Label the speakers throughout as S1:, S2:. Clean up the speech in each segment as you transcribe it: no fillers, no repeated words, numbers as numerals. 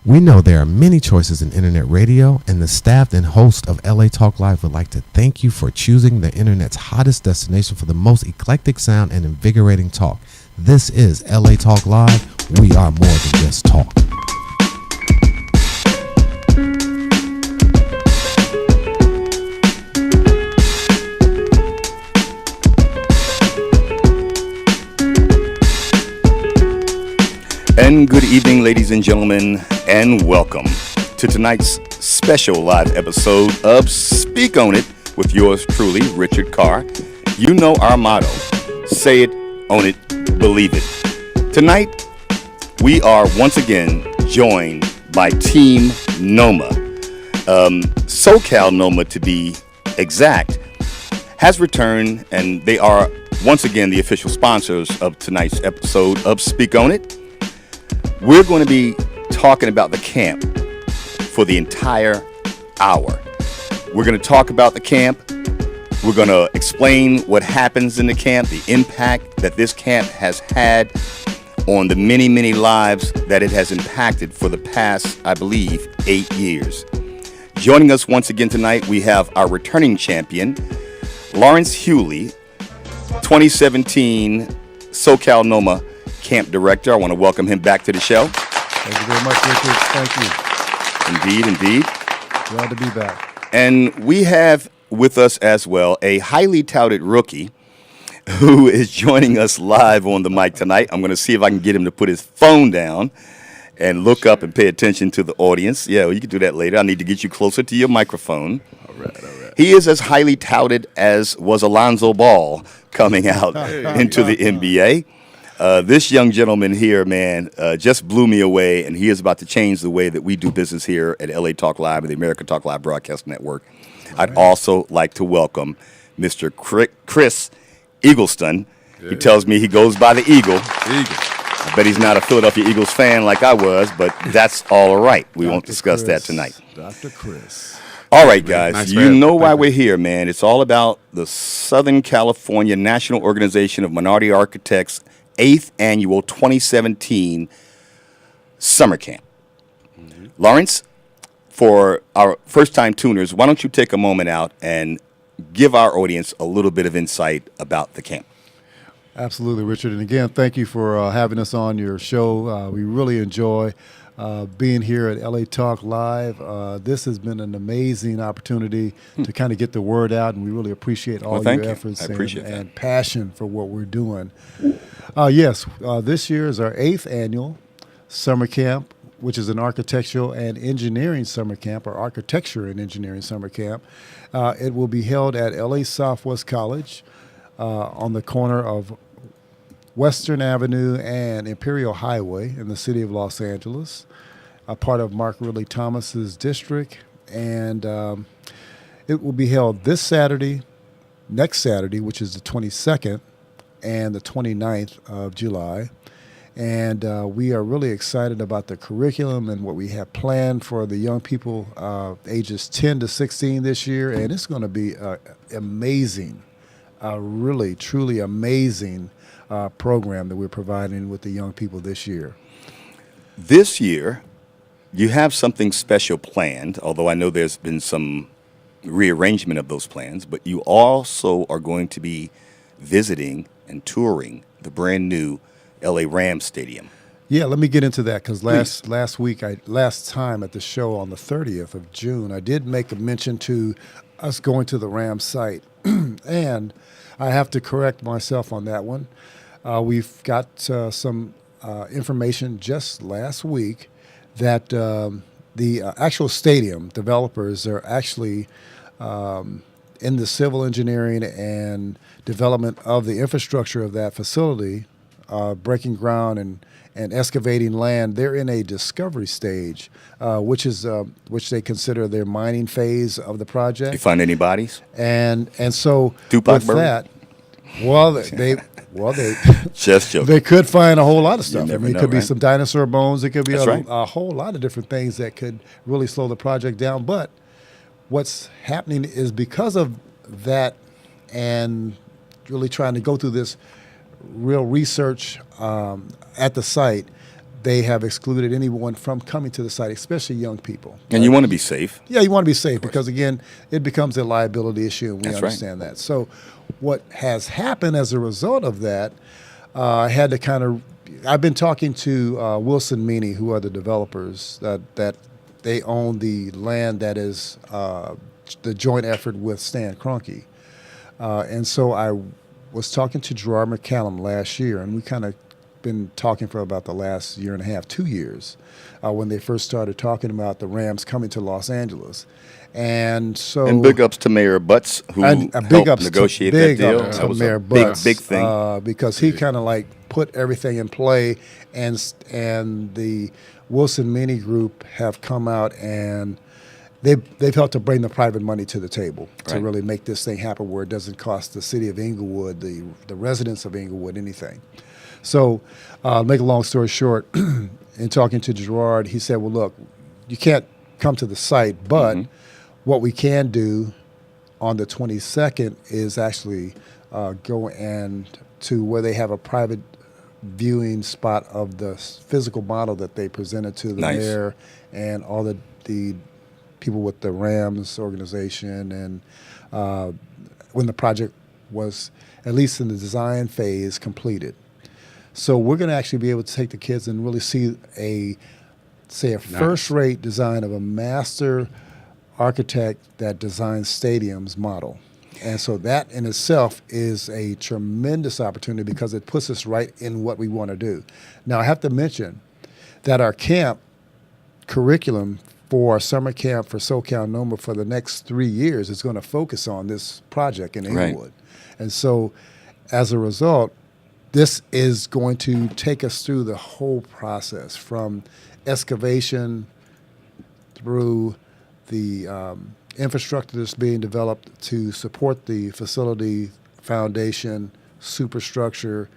S1: We know there are many choices in internet radio, and the staff and host of LA Talk Live would like to thank you for choosing the internet's hottest destination for the most eclectic sound and invigorating talk. This is LA Talk Live. We are more than just talk.
S2: And good evening, ladies and gentlemen, and welcome to tonight's special live episode of Speak On It with yours truly, Richard Carr. You know our motto, say it, own it, believe it. Tonight, we are once again joined by Team NOMA. SoCAL NOMA, to be exact, has returned, and they are once again the official sponsors of tonight's episode of Speak On It. We're going to be talking about the camp for the entire hour. We're going to talk about the camp. We're going to explain what happens in the camp, the impact that this camp has had on the many, many lives that it has impacted for the past, I believe, 8 years. Joining us once again tonight, we have our returning champion, Lawrence Hewley, 2017 SoCal NOMA Camp Director. I want to welcome him back to the show.
S3: Thank you very much, Richard. Thank you.
S2: Indeed.
S3: Glad to be back.
S2: And we have with us as well a highly touted rookie who is joining us live on the mic tonight. I'm going to see if I can get him to put his phone down and look up and pay attention to the audience. Yeah, well, you can do that later. I need to get you closer to your microphone.
S3: All right.
S2: He is as highly touted as was Alonzo Ball coming out into the NBA. This young gentleman here, man, just blew me away, and he is about to change the way that we do business here at LA Talk Live and the American Talk Live Broadcast Network. I'd also like to welcome Mr. Chris Eagleston. Yeah. He tells me he goes by the Eagle. I bet he's not a Philadelphia Eagles fan like I was, but that's all right. We won't discuss that tonight.
S3: Dr. Chris.
S2: All right, guys, nice you know why we're here, man. It's all about the Southern California National Organization of Minority Architects 8th Annual 2017 Summer Camp. Mm-hmm. Lawrence, for our first-time tuners, why don't you take a moment out and give our audience a little bit of insight about the camp?
S3: Absolutely, Richard. And again, thank you for having us on your show. We really enjoy being here at LA Talk Live. This has been an amazing opportunity to kind of get the word out, and we really appreciate all your efforts and passion for what we're doing. Yes, this year is our 8th annual summer camp, which is an architectural and engineering summer camp, or architecture and engineering summer camp. It will be held at LA Southwest College on the corner of Western Avenue and Imperial Highway in the city of Los Angeles, a part of Mark Ridley Thomas's district. And it will be held this Saturday, next Saturday, which is the 22nd, and the 29th of July. And we are really excited about the curriculum and what we have planned for the young people ages 10 to 16 this year. And it's going to be amazing, really, truly amazing program that we're providing with the young people this year.
S2: This year, you have something special planned, although I know there's been some rearrangement of those plans, but you also are going to be visiting and touring the brand new LA Rams Stadium.
S3: Yeah, let me get into that, because last time at the show on the 30th of June, I did make a mention to us going to the Rams site, and I have to correct myself on that one. We've got some information just last week that the actual stadium developers are actually in the civil engineering and development of the infrastructure of that facility, breaking ground and excavating land. They're in a discovery stage, which they consider their mining phase of the project.
S2: You find any bodies?
S3: And so
S2: Tupac
S3: with that, they
S2: just joking.
S3: They could find a whole lot of stuff. It could be
S2: right?
S3: some dinosaur bones. It could be
S2: right.
S3: a whole lot of different things that could really slow the project down. But what's happening is, because of that and really trying to go through this real research at the site, they have excluded anyone from coming to the site, especially young people.
S2: And you want to be safe.
S3: Yeah, you want to be safe because, again, it becomes a liability issue, and we
S2: That's
S3: understand that. So what has happened as a result of that, I had to kind of – I've been talking to Wilson Meany, who are the developers, that they own the land that is the joint effort with Stan Kroenke. And so I was talking to Gerard McCallum last year, and we kind of been talking for about the last year and a half, 2 years, when they first started talking about the Rams coming to Los Angeles. And so,
S2: and big ups to Mayor Butts, who helped negotiate that deal. That was
S3: Mayor
S2: a
S3: Butts,
S2: big thing.
S3: because he kind of like put everything in play, and the Wilson Meany Group have come out and they've helped to bring the private money to the table to really make this thing happen where it doesn't cost the city of Inglewood, the residents of Inglewood, anything. So, make a long story short, in talking to Gerard, he said, well, look, you can't come to the site, but what we can do on the 22nd is actually go and to where they have a private viewing spot of the physical model that they presented to the mayor and all the people with the Rams organization, and when the project was, at least in the design phase, completed. So we're going to actually be able to take the kids and really see a first-rate design of a master architect that designs stadiums model. And so that in itself is a tremendous opportunity because it puts us right in what we want to do. Now, I have to mention that our camp curriculum for our summer camp for SoCal NOMA for the next 3 years is going to focus on this project in Inglewood. And so as a result, this is going to take us through the whole process from excavation through the infrastructure that's being developed to support the facility foundation, superstructure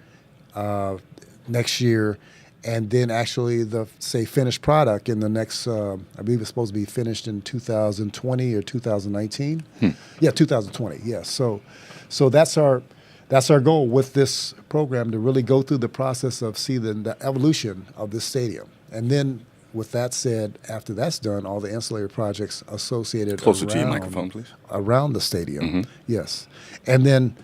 S3: next year, and then actually the, finished product in the next, I believe it's supposed to be finished in 2020 or 2019. Yeah, 2020, yes. So that's our goal with this program, to really go through the process of seeing the evolution of this stadium. And then with that said, after that's done, all the ancillary projects associated
S2: Closer to your microphone, please.
S3: Around the stadium, yes. And then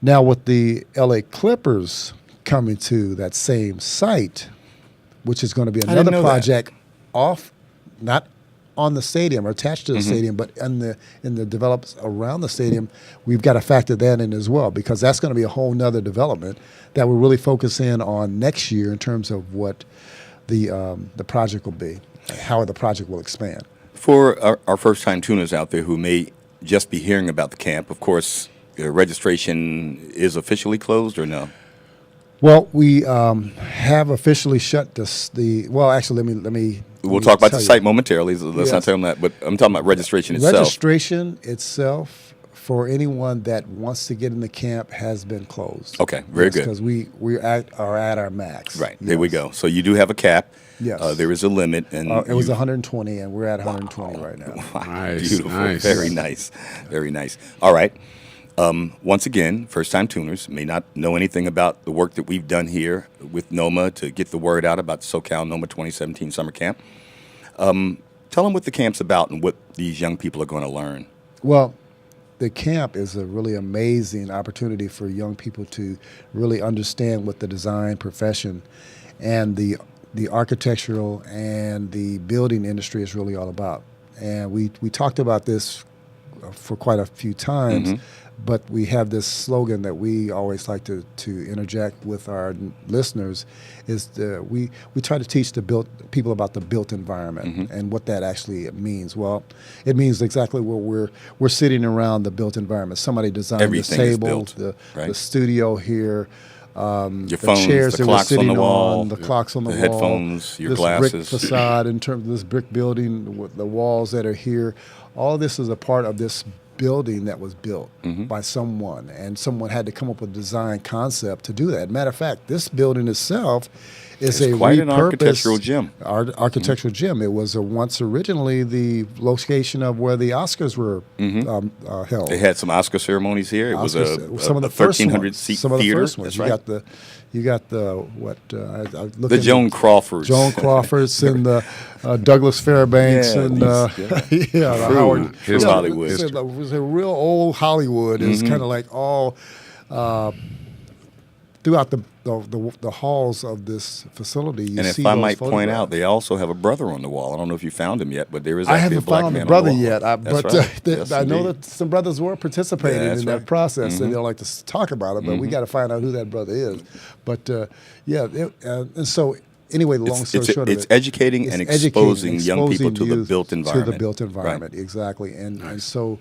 S3: now with the LA Clippers coming to that same site, which is going to be another project not on the stadium or attached to the stadium, but in the develops around the stadium, we've got to factor that in as well, because that's going to be a whole nother development that we'll really focus in on next year in terms of what the project will be, how the project will expand.
S2: For our first-time tuners out there who may just be hearing about the camp, of course, registration is officially closed or no?
S3: Well, we have officially shut well, actually, let me.
S2: We'll talk about the site momentarily. Let's not tell them that, but I'm talking about registration itself.
S3: Registration itself for anyone that wants to get in the camp has been closed.
S2: Okay, very good.
S3: Because we are at our max.
S2: Right, there we go. So you do have a cap.
S3: Yes.
S2: There is a limit. And
S3: it was 120, and we're at 120 right now.
S2: Wow,
S4: nice,
S2: beautiful.
S4: nice.
S2: Very nice. Very nice. All right. Once again, first-time tuners may not know anything about the work that we've done here with NOMA to get the word out about the SoCal NOMA 2017 Summer Camp. Tell them what the camp's about and what these young people are going to learn.
S3: Well, the camp is a really amazing opportunity for young people to really understand what the design profession and the architectural and the building industry is really all about. And we talked about this for quite a few times, but we have this slogan that we always like to interject with our listeners is we try to teach people about the built environment and what that actually means. Well, it means exactly where we're sitting around the built environment. Somebody designed
S2: Everything
S3: this
S2: is
S3: table,
S2: built, right?
S3: the studio here,
S2: your
S3: the
S2: phones,
S3: chairs
S2: the
S3: that we're
S2: clocks
S3: sitting
S2: on the wall,
S3: the clocks on the
S2: the
S3: wall,
S2: headphones, your
S3: this
S2: glasses.
S3: brick facade in terms of this brick building, with the walls that are here. All this is a part of this building that was built by someone, and someone had to come up with a design concept to do that. Matter of fact, this building itself It's
S2: It's
S3: a
S2: quite an
S3: repurposed
S2: architectural gem.
S3: Architectural gem. It was once originally the location of where the Oscars were held.
S2: They had some Oscar ceremonies here. It was
S3: some of the
S2: a
S3: first
S2: 1,300
S3: ones.
S2: seat
S3: Some of the
S2: theater.
S3: first ones.
S2: That's right.
S3: You got the what? I look
S2: The
S3: at
S2: Joan Crawfords.
S3: Joan Crawfords and the Douglas Fairbanks
S2: Yeah,
S3: and
S2: these-
S3: the Howard.
S2: True Hollywood.
S3: It was a real old Hollywood. It's kind of like all throughout the halls of this facility. You
S2: And
S3: see
S2: if I
S3: those
S2: might point
S3: photographs.
S2: out, they also have a brother on the wall. I don't know if you found him yet, but there is
S3: I
S2: actually a
S3: haven't
S2: black
S3: found
S2: man
S3: a
S2: on
S3: brother
S2: the wall.
S3: yet,
S2: That's
S3: but
S2: right. Yes,
S3: I know
S2: indeed.
S3: that some brothers were participating
S2: Yeah, that's
S3: in that
S2: right.
S3: process, and they don't like to talk about it, but we got to find out who that brother is. But and so anyway, the long story short of
S2: it's
S3: it,
S2: educating and exposing young people to the
S3: youth
S2: built environment.
S3: To the built environment,
S2: Right.
S3: exactly. And so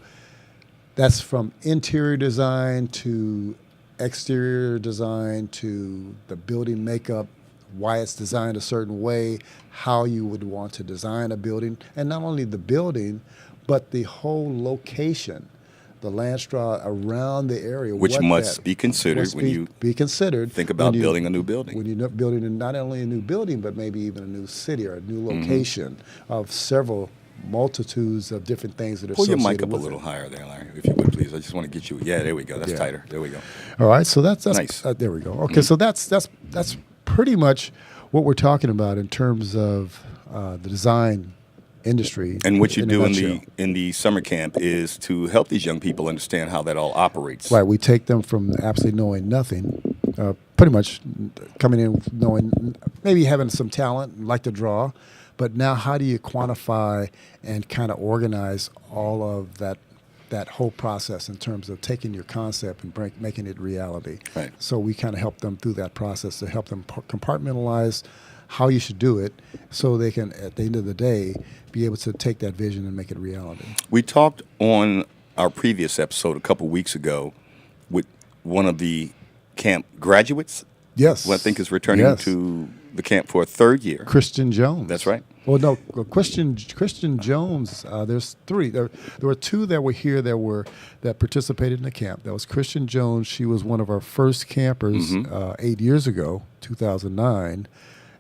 S3: that's from interior design to exterior design to the building makeup, why it's designed a certain way, how you would want to design a building, and not only the building, but the whole location, the landstraw around the area.
S2: Which
S3: what
S2: must
S3: that-
S2: be considered
S3: must
S2: when you
S3: be considered
S2: think about
S3: when you-
S2: building a new building.
S3: When you're building not only a new building, but maybe even a new city or a new location of several multitudes of different things that are
S2: Pull your
S3: associated
S2: mic up a
S3: with
S2: little
S3: it.
S2: higher there, Larry, if you would, please. I just want to get you. Yeah, there we go. That's
S3: Yeah.
S2: tighter. There we go.
S3: All right, so that's
S2: Nice.
S3: there we go. Okay, so that's pretty much what we're talking about in terms of the design industry.
S2: And what you
S3: a
S2: do
S3: nutshell.
S2: in the summer camp is to help these young people understand how that all operates.
S3: Right, we take them from absolutely knowing nothing, pretty much coming in knowing, maybe having some talent, like to draw, but now how do you quantify and kind of organize all of that whole process in terms of taking your concept and making it reality.
S2: Right.
S3: So we kind of help them through that process to help them compartmentalize how you should do it so they can, at the end of the day, be able to take that vision and make it reality.
S2: We talked on our previous episode a couple weeks ago with one of the camp graduates,
S3: Yes.
S2: who I think is returning
S3: Yes.
S2: to the camp for a third year.
S3: Christian Jones.
S2: That's right.
S3: Well, no, Christian Jones. There's three. There were two that were here that participated in the camp. That was Christian Jones. She was one of our first campers 8 years ago, 2009,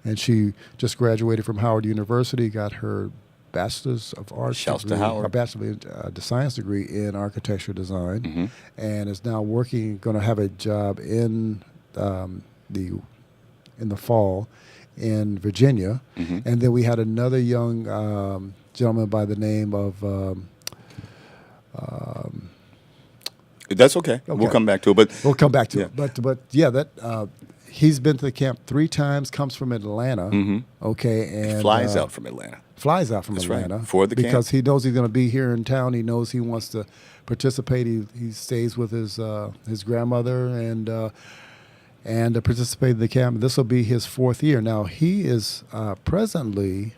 S3: and she just graduated from Howard University. Got her Bachelor's of Arts
S2: Shouts to
S3: degree,
S2: Howard.
S3: a Bachelor of Science degree in architecture design, and is now going to have a job in the fall in Virginia. And then we had another young gentleman by the name of
S2: That's okay. We'll come back to it. But
S3: we'll come back to
S2: Yeah.
S3: it. But yeah, that he's been to the camp 3 times, comes from Atlanta. Okay, and
S2: flies out from Atlanta.
S3: Flies out from
S2: That's right,
S3: Atlanta
S2: for the camp.
S3: because he knows he's going to be here in town. He knows he wants to participate. He stays with his grandmother and participate in the camp. This will be his 4th year. Now he is presently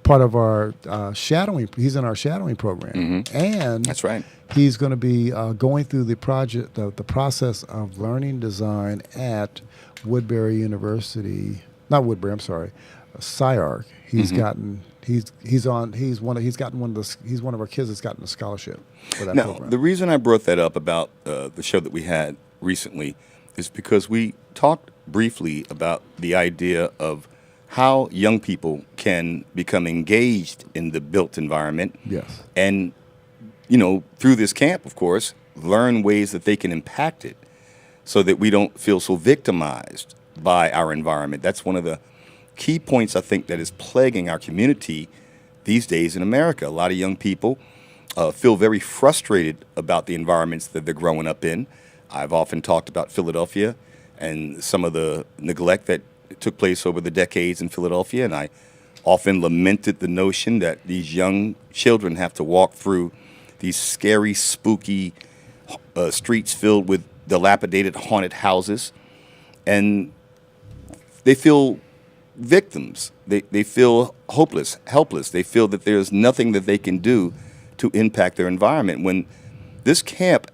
S3: part of our shadowing. He's in our shadowing program, and
S2: That's right.
S3: he's going to be going through the project, the process of learning design at Woodbury University. Not Woodbury. I'm sorry, SciArc. He's gotten. He's one of our kids that's gotten a scholarship for that
S2: Now,
S3: program.
S2: the reason I brought that up about the show that we had recently is because we talked briefly about the idea of how young people can become engaged in the built environment.
S3: Yes.
S2: And, through this camp, of course, learn ways that they can impact it so that we don't feel so victimized by our environment. That's one of the key points, I think, that is plaguing our community these days in America. A lot of young people feel very frustrated about the environments that they're growing up in. I've often talked about Philadelphia and some of the neglect that took place over the decades in Philadelphia, and I often lamented the notion that these young children have to walk through these scary, spooky streets filled with dilapidated, haunted houses, and they feel victims. They feel hopeless, helpless. They feel that there's nothing that they can do to impact their environment. When this camp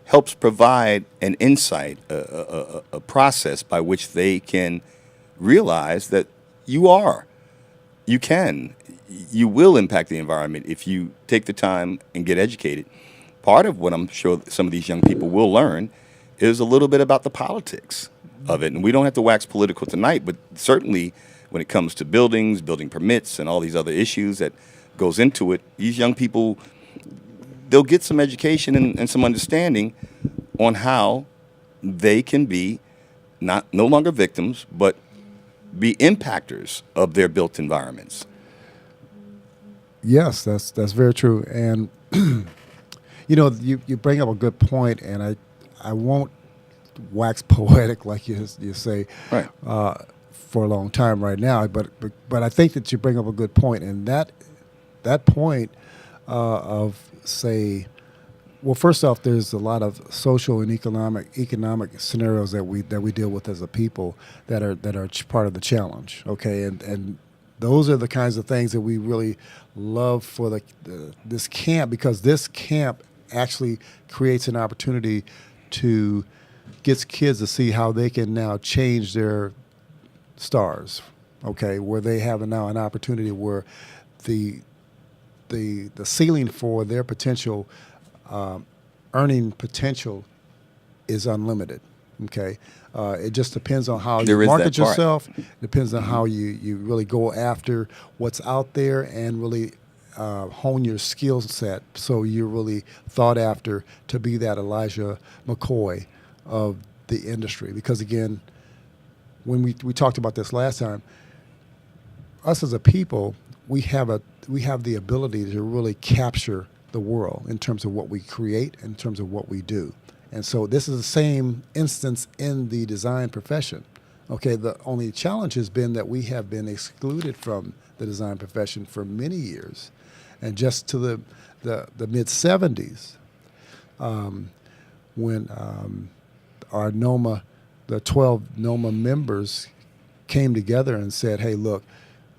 S2: helps provide an insight, a process by which they can realize that you will impact the environment if you take the time and get educated. Part of what I'm sure some of these young people will learn is a little bit about the politics. of it. And we don't have to wax political tonight, but certainly when it comes to buildings, building permits, and all these other issues that goes into it, these young people, they'll get some education and some understanding on how they can be no longer victims, but be impactors of their built environments.
S3: Yes, that's very true. And you bring up a good point, and I won't wax poetic like you say,
S2: Right.
S3: For a long time right now. But I think that you bring up a good point, and that point of, say, well, first off, there's a lot of social and economic scenarios that we deal with as a people that are part of the challenge. Okay, and those are the kinds of things that we really love for this camp, because this camp actually creates an opportunity to get kids to see how they can now change their stars. Okay, where they have now an opportunity where the ceiling for their potential earning potential is unlimited. Okay, it just depends on how you market yourself. Depends on how you really go after what's out there and really hone your skill set, so you're really thought after to be that Elijah McCoy of the industry. Because again, when we talked about this last time, us as a people, we have the ability to really capture the world in terms of what we create, in terms of what we do. And so this is the same instance in the design profession. Okay, the only challenge has been that we have been excluded from the design profession for many years. And just to the mid-'70s, when our NOMA, the 12 NOMA members came together and said, hey, look,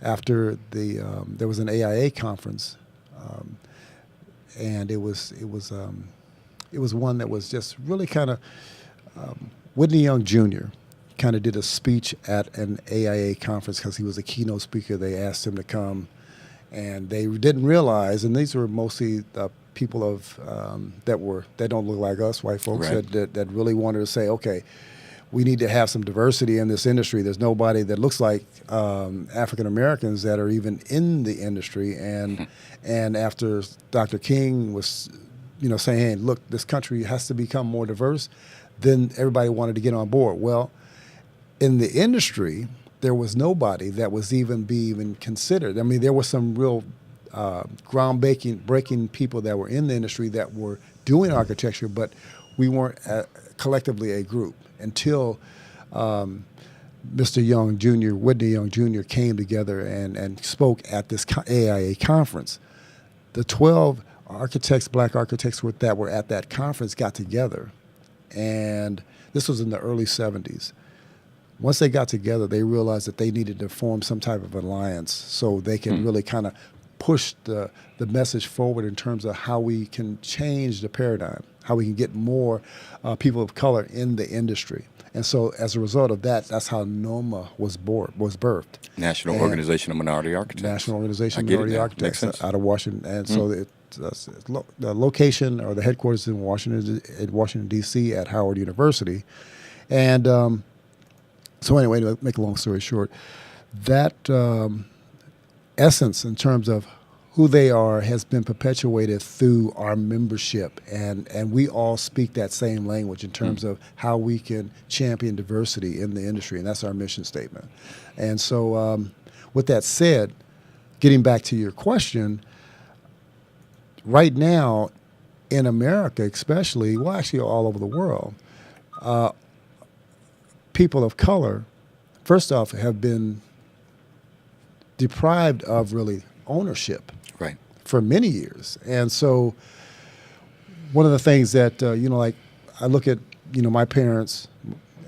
S3: after there was an AIA conference, and it was one that was just really kind of Whitney Young Jr. kind of did a speech at an AIA conference because he was a keynote speaker. They asked him to come, and they didn't realize, and these were mostly people of that don't look like us, white folks,
S2: right,
S3: that really wanted to say, okay, we need to have some diversity in this industry. There's nobody that looks like African Americans that are even in the industry. And after Dr. King was, saying, hey, look, this country has to become more diverse, then everybody wanted to get on board. Well, in the industry, there was nobody that was even considered. I mean, there were some real groundbreaking people that were in the industry that were doing architecture, but we weren't collectively a group until Mr. Young Jr., Whitney Young Jr. came together and spoke at this AIA conference. The 12 architects, black architects that were at that conference got together, and this was in the early 70s. Once they got together, they realized that they needed to form some type of alliance so they can really kind of push the message forward in terms of how we can change the paradigm, how we can get more people of color in the industry. And so as a result of that, that's how NOMA was birthed.
S2: National Organization of Minority Architects.
S3: National Organization of Minority Architects out of Washington. And so the location or the headquarters in Washington, D.C. at Howard University. And so anyway, to make a long story short, that essence in terms of who they are has been perpetuated through our membership, and we all speak that same language in terms of how we can champion diversity in the industry, and that's our mission statement. And so with that said, getting back to your question, right now in America especially, well actually all over the world, people of color, first off, have been deprived of really ownership,
S2: right,
S3: for many years. And so one of the things that, like I look at, my parents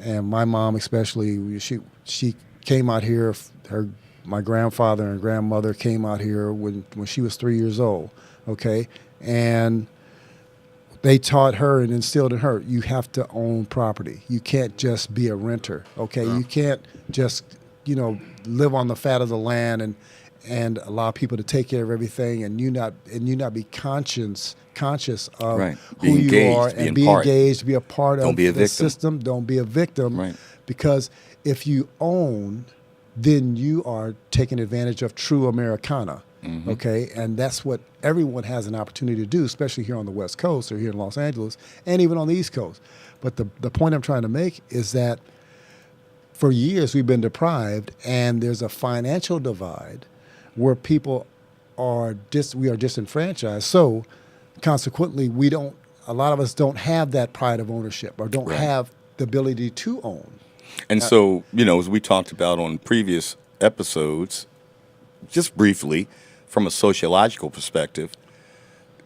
S3: and my mom especially, she came out here, my grandfather and grandmother came out here when she was 3 years old, okay? And they taught her and instilled in her, you have to own property. You can't just be a renter, okay? You can't just, live on the fat of the land and allow people to take care of everything, and you not be conscious of
S2: Right.
S3: who
S2: Be
S3: you
S2: engaged,
S3: are,
S2: be
S3: and
S2: in
S3: be
S2: part.
S3: engaged, be a part
S2: Don't
S3: of
S2: be a
S3: the
S2: victim.
S3: system. Don't be a victim,
S2: Right.
S3: because if you own, then you are taking advantage of true Americana.
S2: Mm-hmm.
S3: Okay, and that's what everyone has an opportunity to do, especially here on the West Coast or here in Los Angeles, and even on the East Coast. But the point I'm trying to make is that for years we've been deprived, and there's a financial divide where people we are disenfranchised. So consequently, a lot of us don't have that pride of ownership, or don't
S2: Right.
S3: have the ability to own.
S2: And so, as we talked about on previous episodes, just briefly, from a sociological perspective,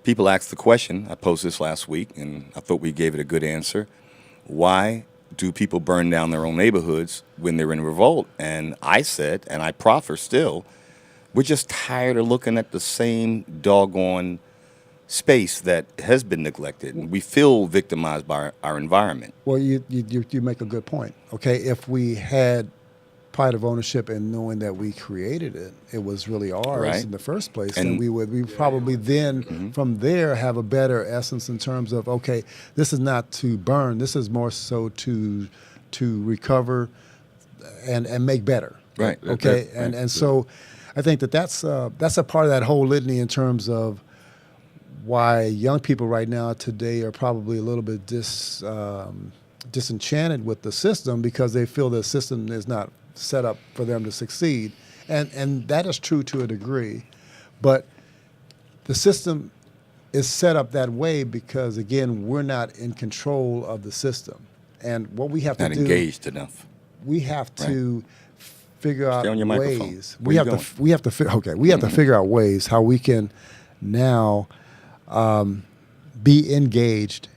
S2: people ask the question, I posed this last week, and I thought we gave it a good answer. Why do people burn down their own neighborhoods when they're in revolt? And I said, and I proffer still, we're just tired of looking at the same doggone space that has been neglected. And we feel victimized by our environment.
S3: Well, you make a good point. Okay, if we had pride of ownership and knowing that we created it, it was really ours
S2: Right.
S3: in the first place,
S2: And-
S3: then we probably then from there have a better essence in terms of, okay, this is not to burn, this is more so to recover and make better.
S2: Right.
S3: Okay, and so I think that's a part of that whole litany in terms of why young people right now today are probably a little bit disenchanted with the system, because they feel the system is not set up for them to succeed. And that is true to a degree. But the system is set up that way because, again, we're not in control of the system. And what we have to
S2: Not
S3: do,
S2: engaged enough.
S3: we have to figure out
S2: Stay on your microphone.
S3: ways.
S2: Where you going?
S3: We have to figure out ways how we can now be engaged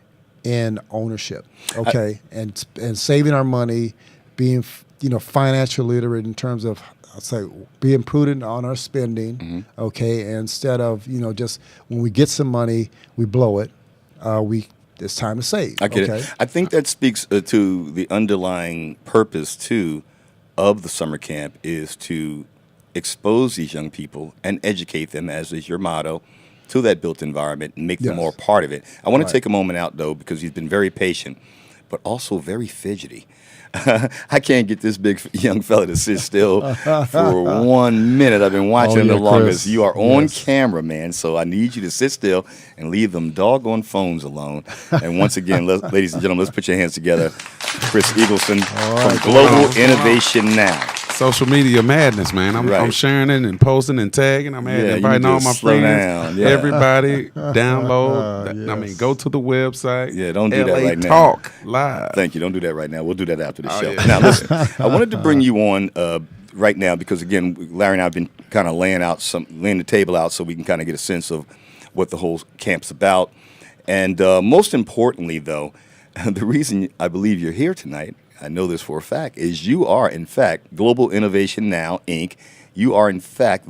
S3: in ownership, okay, and saving our money, being financially literate in terms of, I'd say, being prudent on our spending, okay, instead of just when we get some money we blow it. It's time to save.
S2: I get
S3: okay?
S2: it. I think that speaks to the underlying purpose, too, of the summer camp, is to expose these young people and educate them, as is your motto, to that built environment and make them
S3: Yes.
S2: more part of it. I want
S3: Right.
S2: to take a moment out, though, because he's been very patient, but also very fidgety. I can't get this big young fella to sit still for 1 minute. I've been watching him the
S3: yeah,
S2: longest.
S3: Chris.
S2: You are on
S3: Yes.
S2: camera, man, so I need you to sit still and leave them doggone phones alone. And once again, ladies and gentlemen, let's put your hands together. Chris Eagleson from Global Innovation Now.
S4: Social media madness, man. I'm
S2: Right.
S4: sharing it and posting and tagging. I'm adding,
S2: Yeah, you
S4: inviting
S2: need to
S4: all my
S2: slow
S4: friends.
S2: down. Yeah.
S4: Everybody download. I mean,
S3: Yes.
S4: go to the website.
S2: Yeah, don't do that
S4: LA
S2: right now.
S4: Talk Live.
S2: Thank you. Don't do that right now. We'll do that after the
S4: Oh,
S2: show.
S4: yeah.
S2: Now, listen, I wanted to bring you on right now because, again, Larry and I have been kind of laying the table out so we can kind of get a sense of what the whole camp's about. And most importantly, though, the reason I believe you're here tonight, I know this for a fact, is you are, in fact, Global Innovation Now, Inc. You are, in fact,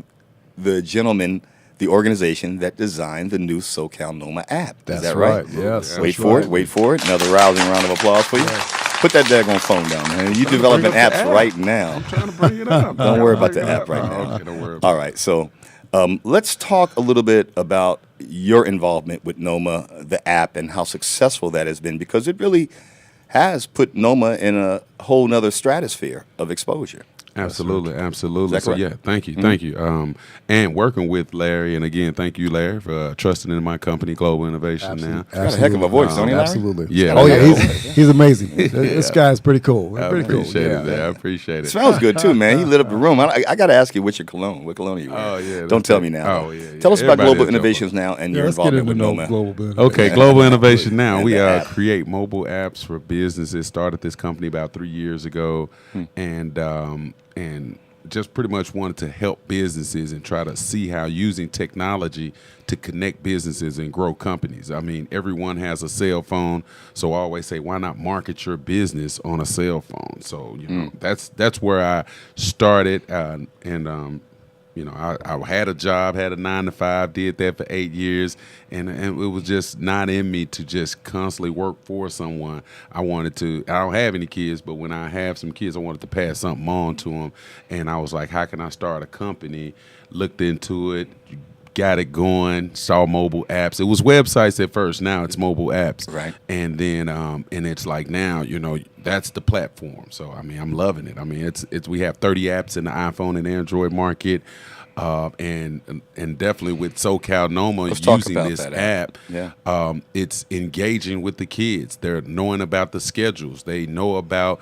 S2: the gentleman, the organization that designed the new SoCAL NOMA app.
S3: That's
S2: Is that right?
S3: Yes.
S2: Wait
S3: that's
S2: for
S3: right.
S2: it. Wait for it. Another rousing round of applause for you. Put that daggone phone down, man. You developing
S4: bring up the
S2: apps
S4: app.
S2: right now.
S4: I'm trying to bring it up.
S2: Don't worry about the app right now.
S4: Okay, don't worry about
S2: All right. So let's talk a little bit about your involvement with NOMA, the app, and how successful that has been, because it really has put NOMA in a whole nother stratosphere of exposure.
S4: Absolutely, absolutely.
S2: Is that
S4: So
S2: correct?
S4: yeah, thank you. And working with Larry, and again, thank you, Larry, for trusting in my company, Global Innovation. Now,
S2: Got a heck of a voice, don't he, Larry?
S3: Absolutely.
S4: Yeah.
S3: Oh yeah, he's amazing. This guy's pretty cool.
S4: I
S3: Pretty cool.
S4: appreciate
S3: Yeah.
S4: it. There. I appreciate
S2: It
S4: it.
S2: smells good too, man. He lit up the room. I got to ask you, what's your cologne? What cologne are you wearing?
S4: Oh, yeah,
S2: Don't
S4: that's
S2: tell
S4: it.
S2: me now.
S4: Oh, yeah, yeah.
S2: Tell us about
S4: Everybody
S2: Global
S4: is
S2: Innovations Now and
S3: Yeah,
S2: your
S3: let's get
S2: involvement
S3: into
S2: with NOMA.
S3: global business.
S4: Okay, Global Innovation Now.
S2: And
S4: We
S2: the app.
S4: create mobile apps for businesses. Started this company about 3 years ago, and just pretty much wanted to help businesses and try to see how using technology to connect businesses and grow companies. I mean, everyone has a cell phone, so I always say, why not market your business on a cell phone? So that's where I started, and You know, I had a job, had a 9-to-5, did that for 8 years, and it was just not in me to just constantly work for someone. I don't have any kids, but when I have some kids, I wanted to pass something on to them. And I was like, how can I start a company? Looked into it, got it going, saw mobile apps. It was websites at first. Now it's mobile apps.
S2: Right.
S4: And then, and it's like now, you know, that's the platform. So, I mean, I'm loving it. I mean, we have 30 apps in the iPhone and Android market. And definitely with SoCal NOMA using this app, it's engaging with the kids. They're knowing about the schedules. They know about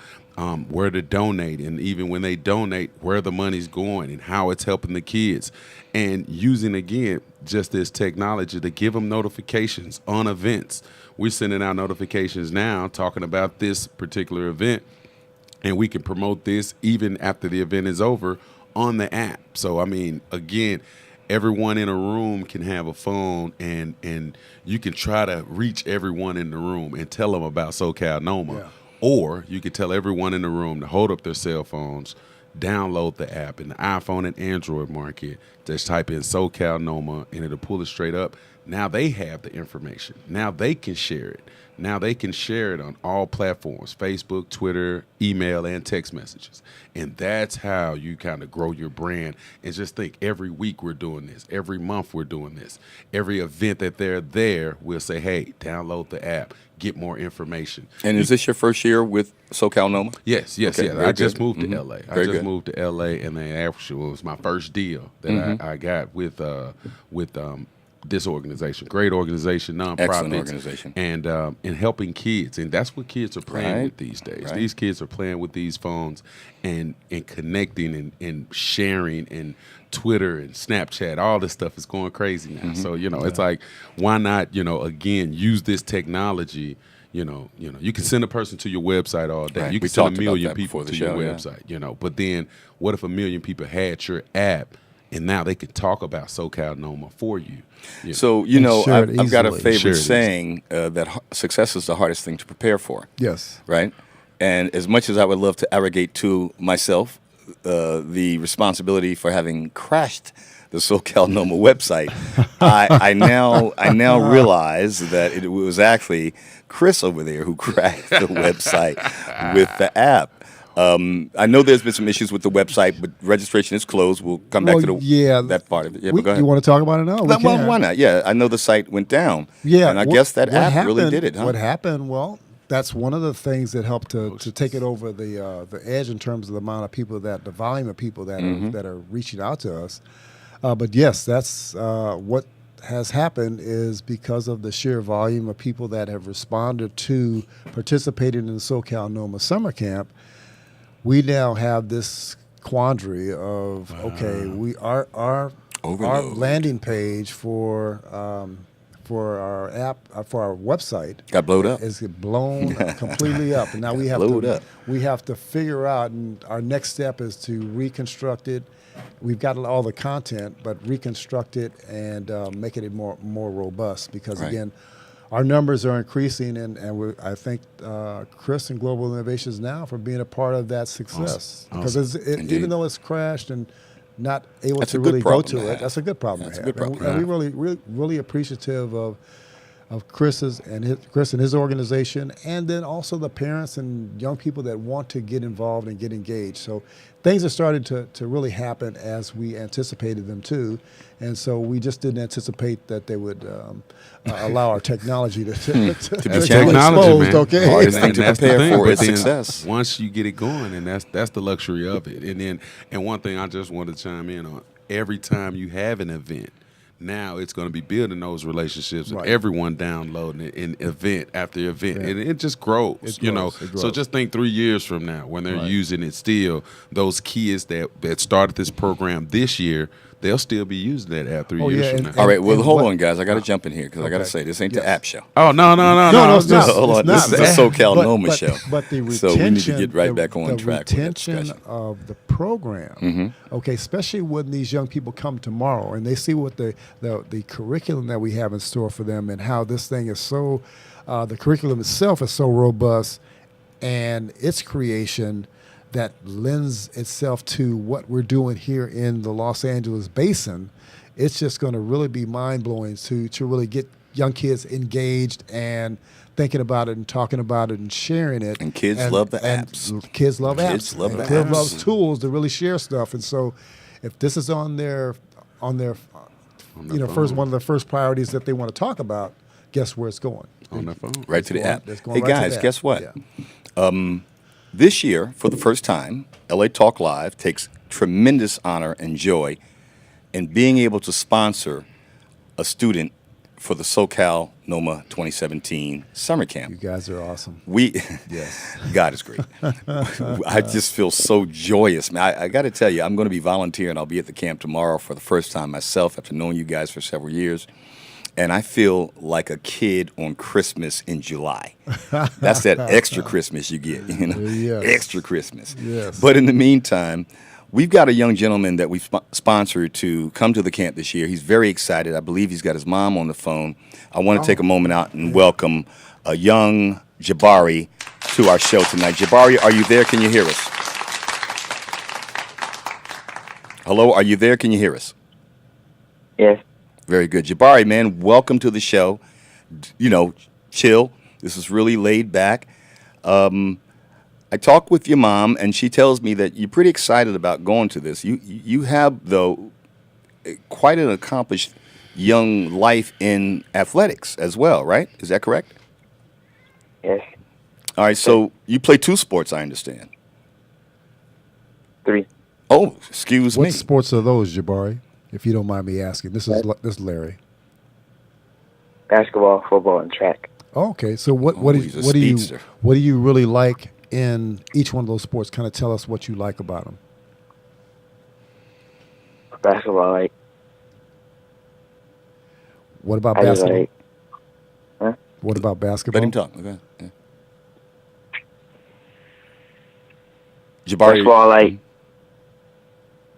S4: where to donate, and even when they donate, where the money's going and how it's helping the kids. And using, again, just this technology to give them notifications on events. We're sending out notifications now talking about this particular event, and we can promote this even after the event is over on the app. So, I mean, again, everyone in a room can have a phone, and you can try to reach everyone in the room and tell them about SoCal NOMA. Yeah. Or you could tell everyone in the room to hold up their cell phones, download the app in the iPhone and Android market. Just type in SoCal NOMA, and it'll pull it straight up. Now they have the information. Now they can share it. Now they can share it on all platforms, Facebook, Twitter, email, and text messages. And that's how you kind of grow your brand. And just think, every week we're doing this. Every month we're doing this. Every event that they're there, we'll say, hey, download the app, get more information.
S2: And is this your first year with SoCal NOMA?
S4: Yes. I just moved to LA. Moved to LA, and then actually it was my first deal that I got with this organization, great organization, nonprofit,
S2: excellent organization,
S4: and helping kids, and that's what kids are playing with these days. Right. These kids are playing with these phones and connecting and sharing, and Twitter and Snapchat, all this stuff is going crazy now. So it's like, why not again use this technology? You can send a person to your website all day. Right. You can send 1 million people to your website. But then what if 1 million people had your app? And now they could talk about SoCal NOMA for you.
S2: So, I've got a favorite saying that success is the hardest thing to prepare for.
S3: Yes.
S2: Right? And as much as I would love to arrogate to myself the responsibility for having crashed the SoCal NOMA website, I now realize that it was actually Chris over there who crashed the website with the app. I know there's been some issues with the website, but registration is closed. We'll come back to that part of it. Yeah, but go ahead.
S3: You want to talk about it now?
S2: Well, why not? Yeah, I know the site went down.
S3: Yeah,
S2: and I guess that app really did it, huh?
S3: What happened? Well, that's one of the things that helped to take it over the edge in terms of the amount of people the volume of people that are reaching out to us. But yes, that's what has happened is because of the sheer volume of people that have responded to participating in the SoCal NOMA summer camp. We now have this quandary of our landing page for our app for our website
S2: got blown up.
S3: Is blown completely up, and now we have to figure out. And our next step is to reconstruct it. We've got all the content, but reconstruct it and make it more robust because again. Our numbers are increasing, and I thank Chris and Global Innovations now for being a part of that success. Because even though it's crashed and not able to really go to it, that's a good problem to have. And we're really appreciative of Chris and his organization, and then also the parents and young people that want to get involved and get engaged. So things are starting to really happen as we anticipated them to, and so we just didn't anticipate that they would allow our technology to be exposed. Okay,
S2: hardest thing to prepare for is success.
S4: Once you get it going, and that's the luxury of it. And one thing I just want to chime in on: every time you have an event. Now it's going to be building those relationships with everyone downloading it in event after event. And it just grows, So just think 3 years from now when they're using it still, those kids that started this program this year, they'll still be using that app 3 years from now.
S2: All right, well, hold on, guys. I got to jump in here because I got to say, this ain't the app show.
S4: Oh, no,
S3: it's not.
S2: Hold on. This is the SoCal NOMA show.
S3: But the retention,
S2: so we need to get right back on track
S3: with that discussion. Of the program, especially when these young people come tomorrow and they see what the curriculum that we have in store for them and how this thing is so, the curriculum itself is so robust and its creation that lends itself to what we're doing here in the Los Angeles basin, it's just going to really be mind-blowing to really get young kids engaged and thinking about it and talking about it and sharing it.
S2: And kids love the apps.
S3: Kids love apps.
S2: Kids love the
S3: Kids
S2: apps.
S3: love tools to really share stuff. And so if this is on their first one of the first priorities that they want to talk about, guess where it's going?
S4: On their phone.
S2: Right to the app.
S3: It's going
S2: Hey,
S3: right to
S2: guys,
S3: the
S2: guess
S3: app.
S2: what?
S3: Yeah.
S2: This year, for the first time, LA Talk Live takes tremendous honor and joy in being able to sponsor a student for the SoCAL NOMA 2017 summer
S3: You
S2: camp.
S3: guys are awesome.
S2: Yes, God is great. I just feel so joyous, man. I got to tell you, I'm going to be volunteering. I'll be at the camp tomorrow for the first time myself after knowing you guys for several years. And I feel like a kid on Christmas in July. That's that extra Christmas you get,
S3: Yes.
S2: Extra Christmas.
S3: Yes.
S2: But in the meantime, we've got a young gentleman that we've sponsored to come to the camp this year. He's very excited. I believe he's got his mom on the phone. I want to take a moment out and welcome a young Jabari to our show tonight. Jabari, are you there? Can you hear us? Hello, are you there? Can you hear us?
S5: Yes.
S2: Very good. Jabari, man, welcome to the show. Chill. This is really laid back. I talked with your mom, and she tells me that you're pretty excited about going to this. You have, though, quite an accomplished young life in athletics as well, right? Is that correct?
S5: Yes.
S2: All right, so you play 2 sports, I understand.
S5: 3.
S2: Oh, excuse me.
S3: What sports are those, Jabari? If you don't mind me asking. This is Larry.
S5: Basketball, football, and track.
S3: Oh, okay. So what
S2: he's a
S3: do you
S2: speedster.
S3: what do you really like in each one of those sports? Kind of tell us what you like about them.
S5: Basketball, like,
S3: What about
S5: I just
S3: basketball?
S5: like, huh?
S3: What about basketball?
S2: Let him talk. Okay. Yeah. Jabari.
S5: Basketball,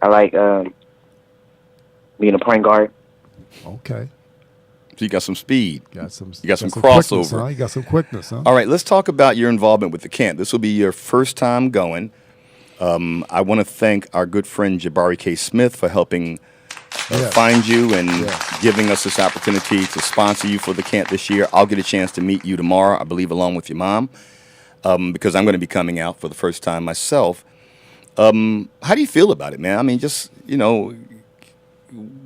S5: I like being a point guard.
S3: Okay.
S2: So you got some speed.
S3: Got some.
S2: You got some
S3: quickness,
S2: crossover.
S3: huh? You got some quickness, huh?
S2: All right, let's talk about your involvement with the camp. This will be your first time going. I want to thank our good friend Jabari K. Smith for helping
S3: Yes.
S2: find you and
S3: Yes.
S2: giving us this opportunity to sponsor you for the camp this year. I'll get a chance to meet you tomorrow, I believe, along with your mom, because I'm going to be coming out for the first time myself. How do you feel about it, man? I mean, just,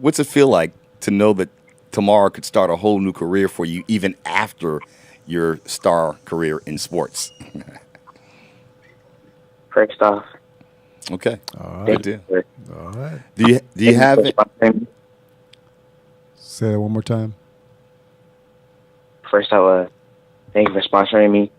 S2: what's it feel like to know that tomorrow could start a whole new career for you, even after your star career in sports?
S5: First off,
S2: Okay.
S3: All
S2: Good
S3: right.
S2: deal.
S3: All right.
S2: Do you have it?
S3: Say that one more time.
S5: First off, thank you for sponsoring me.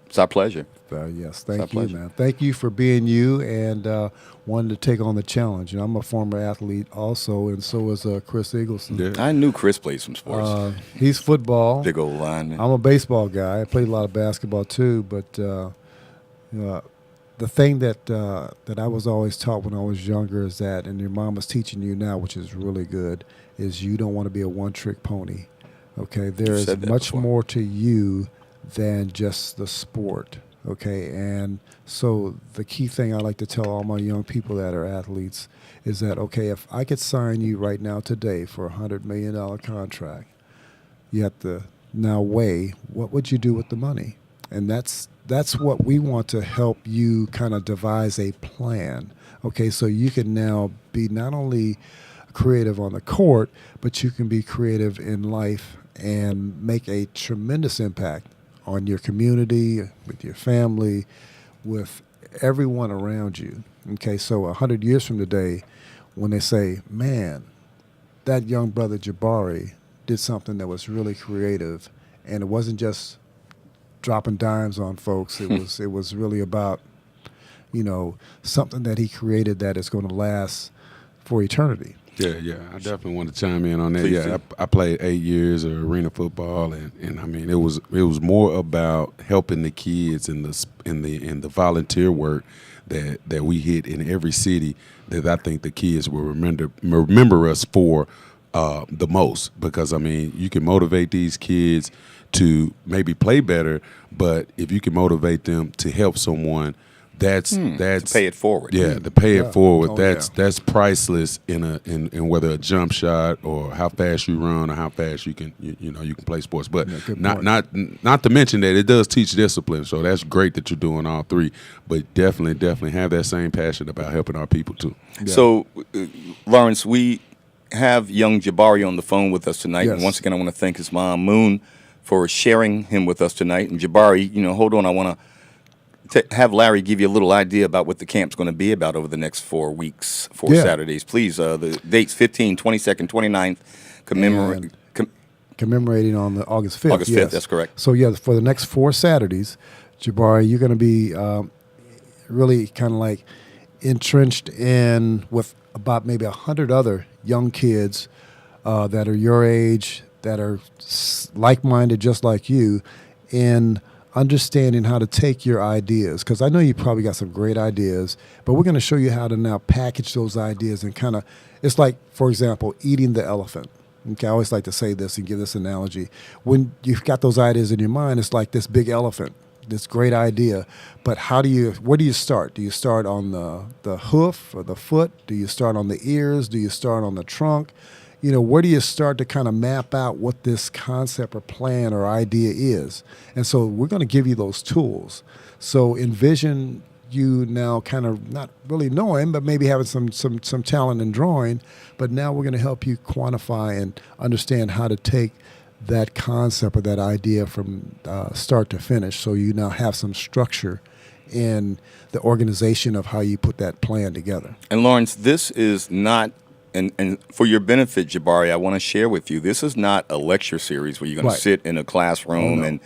S2: It's our pleasure.
S3: Yes,
S2: our
S3: thank you,
S2: pleasure.
S3: man. Thank you for being you and wanting to take on the challenge. And I'm a former athlete also, and so is Chris Eagleson.
S4: Yeah.
S2: I knew Chris played some sports.
S3: He's football.
S2: Big old lineman.
S3: I'm a baseball guy. I played a lot of basketball too, but the thing that I was always taught when I was younger is that, and your mom is teaching you now, which is really good, is you don't want to be a one-trick pony. Okay, there is
S2: said that
S3: much
S2: before.
S3: more to you than just the sport. Okay, and so the key thing I like to tell all my young people that are athletes is that, okay, if I could sign you right now today for $100 million contract, you have to now weigh what would you do with the money, and that's what we want to help you kind of devise a plan. Okay, so you can now be not only creative on the court, but you can be creative in life and make a tremendous impact on your community, with your family, with everyone around you. Okay, so 100 years from today, when they say, man, that young brother Jabari did something that was really creative, and it wasn't just dropping dimes on folks. It was really about, something that he created that is going to last for eternity.
S4: Yeah, I definitely want to chime in on that.
S2: Please
S4: Yeah,
S2: do.
S4: I played 8 years of arena football, and I mean it was more about helping the kids in the volunteer work that we hit in every city that I think the kids will remember us for the most, because I mean you can motivate these kids to maybe play better, but if you can motivate them to help someone that's
S2: To pay it forward.
S4: Yeah, to pay
S3: Yeah.
S4: it forward.
S3: Oh,
S4: That's priceless in whether a jump shot or how fast you run or how fast you can you can play sports. But
S3: Yeah, good
S4: not
S3: point.
S4: not to mention that it does teach discipline. So that's great that you're doing all three. But definitely have that same passion about helping our people too.
S2: So, Lawrence, we have young Jabari on the phone with us tonight. And
S3: Yes.
S2: once again, I want to thank his mom, Moon, for sharing him with us tonight. And Jabari, hold on. I want to have Larry give you a little idea about what the camp's going to be about over the next 4 weeks, four
S3: Yeah.
S2: Saturdays. Please, the dates 15, 22nd, 29th,
S3: And commemorating on the August 5th.
S2: August 5th,
S3: yes.
S2: that's correct.
S3: So, yeah, for the next 4 Saturdays, Jabari, you're going to be really kind of like entrenched in with about maybe 100 other young kids that are your age, that are like-minded just like you, in understanding how to take your ideas. Because I know you probably got some great ideas, but we're going to show you how to now package those ideas and kind of, it's like, for example, eating the elephant. Okay, I always like to say this and give this analogy. When you've got those ideas in your mind, it's like this big elephant, this great idea. But where do you start? Do you start on the hoof or the foot? Do you start on the ears? Do you start on the trunk? Where do you start to kind of map out what this concept or plan or idea is? And so we're going to give you those tools. So envision you now kind of not really knowing, but maybe having some talent in drawing. But now we're going to help you quantify and understand how to take that concept or that idea from start to finish. So you now have some structure in the organization of how you put that plan together.
S2: And Lawrence, this is not, and for your benefit, Jabari, I want to share with you, this is not a lecture series where you're going
S3: Right.
S2: to sit in a classroom and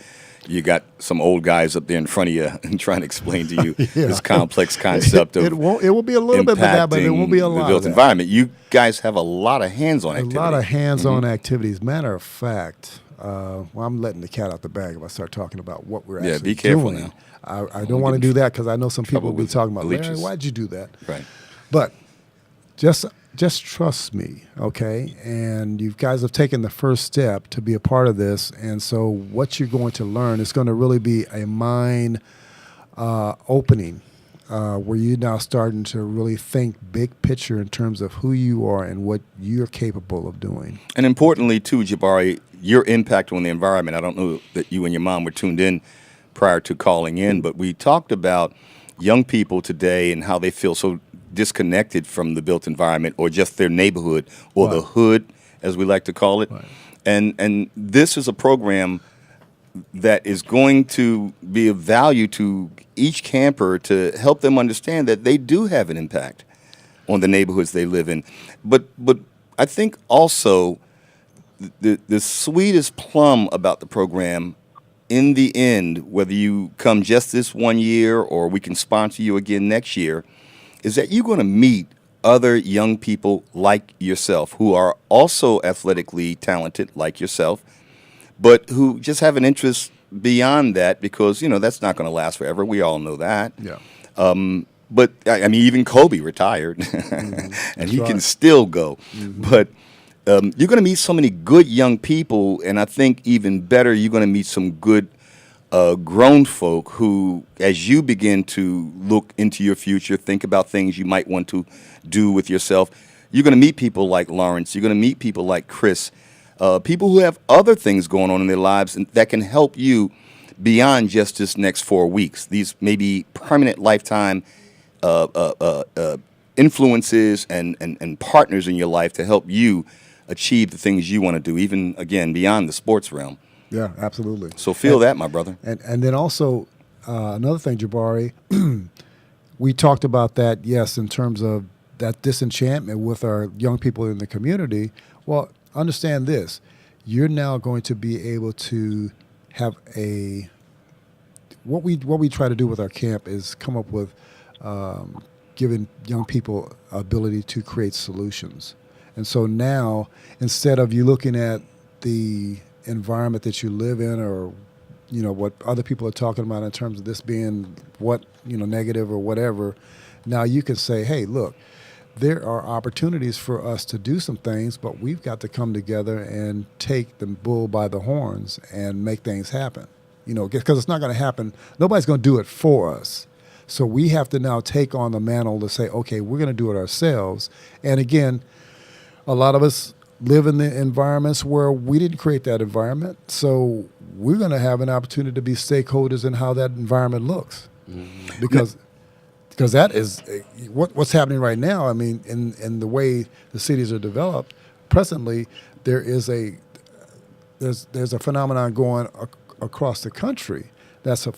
S2: you got some old guys up there in front of you and trying to explain to you this complex concept of
S3: It will be a little bit of that, but it won't be a
S2: the
S3: lot
S2: built
S3: of that.
S2: environment. You guys have a lot of hands-on
S3: A
S2: activity.
S3: lot of hands-on activities. Matter of fact, I'm letting the cat out the bag if I start talking about what we're actually
S2: be careful
S3: doing.
S2: now.
S3: I don't want to do that because I know some people
S2: trouble
S3: will be
S2: with
S3: talking about, Larry,
S2: bleachers.
S3: why'd you do that?
S2: Right.
S3: But just trust me, okay? And you guys have taken the first step to be a part of this. And so what you're going to learn is going to really be a mind opening where you're now starting to really think big picture in terms of who you are and what you're capable of doing.
S2: And importantly, too, Jabari, your impact on the environment. I don't know that you and your mom were tuned in prior to calling in, but we talked about young people today and how they feel so disconnected from the built environment or just their neighborhood or the hood, as we like to call it. Right. And this is a program that is going to be of value to each camper to help them understand that they do have an impact on the neighborhoods they live in. But I think also the sweetest plum about the program, in the end, whether you come just this 1 year or we can sponsor you again next year, is that you're going to meet other young people like yourself who are also athletically talented like yourself, but who just have an interest beyond that because, that's not going to last forever. We all know that.
S3: Yeah.
S2: But, I mean, even Kobe retired, and he can still go. But you're going to meet so many good young people, and I think even better, you're going to meet some good grown folk who, as you begin to look into your future, think about things you might want to do with yourself, you're going to meet people like Lawrence. You're going to meet people like Chris, people who have other things going on in their lives and that can help you beyond just this next 4 weeks. These may be permanent lifetime influences and partners in your life to help you achieve the things you want to do, even, again, beyond the sports realm.
S3: Yeah, absolutely.
S2: So feel that, my brother.
S3: And then also another thing, Jabari, we talked about that, yes, in terms of that disenchantment with our young people in the community. Well, understand this. You're now going to be able to have what we try to do with our camp is come up with giving young people ability to create solutions. And so now, instead of you looking at the environment that you live in or what other people are talking about in terms of this being negative or whatever, now you can say, hey, look, there are opportunities for us to do some things, but we've got to come together and take the bull by the horns and make things happen. Because it's not going to happen. Nobody's going to do it for us. So we have to now take on the mantle to say, okay, we're going to do it ourselves. And again, a lot of us live in the environments where we didn't create that environment. So we're going to have an opportunity to be stakeholders in how that environment looks. Because that is what's happening right now. I mean, in the way the cities are developed, presently there's a phenomenon going across the country. That's a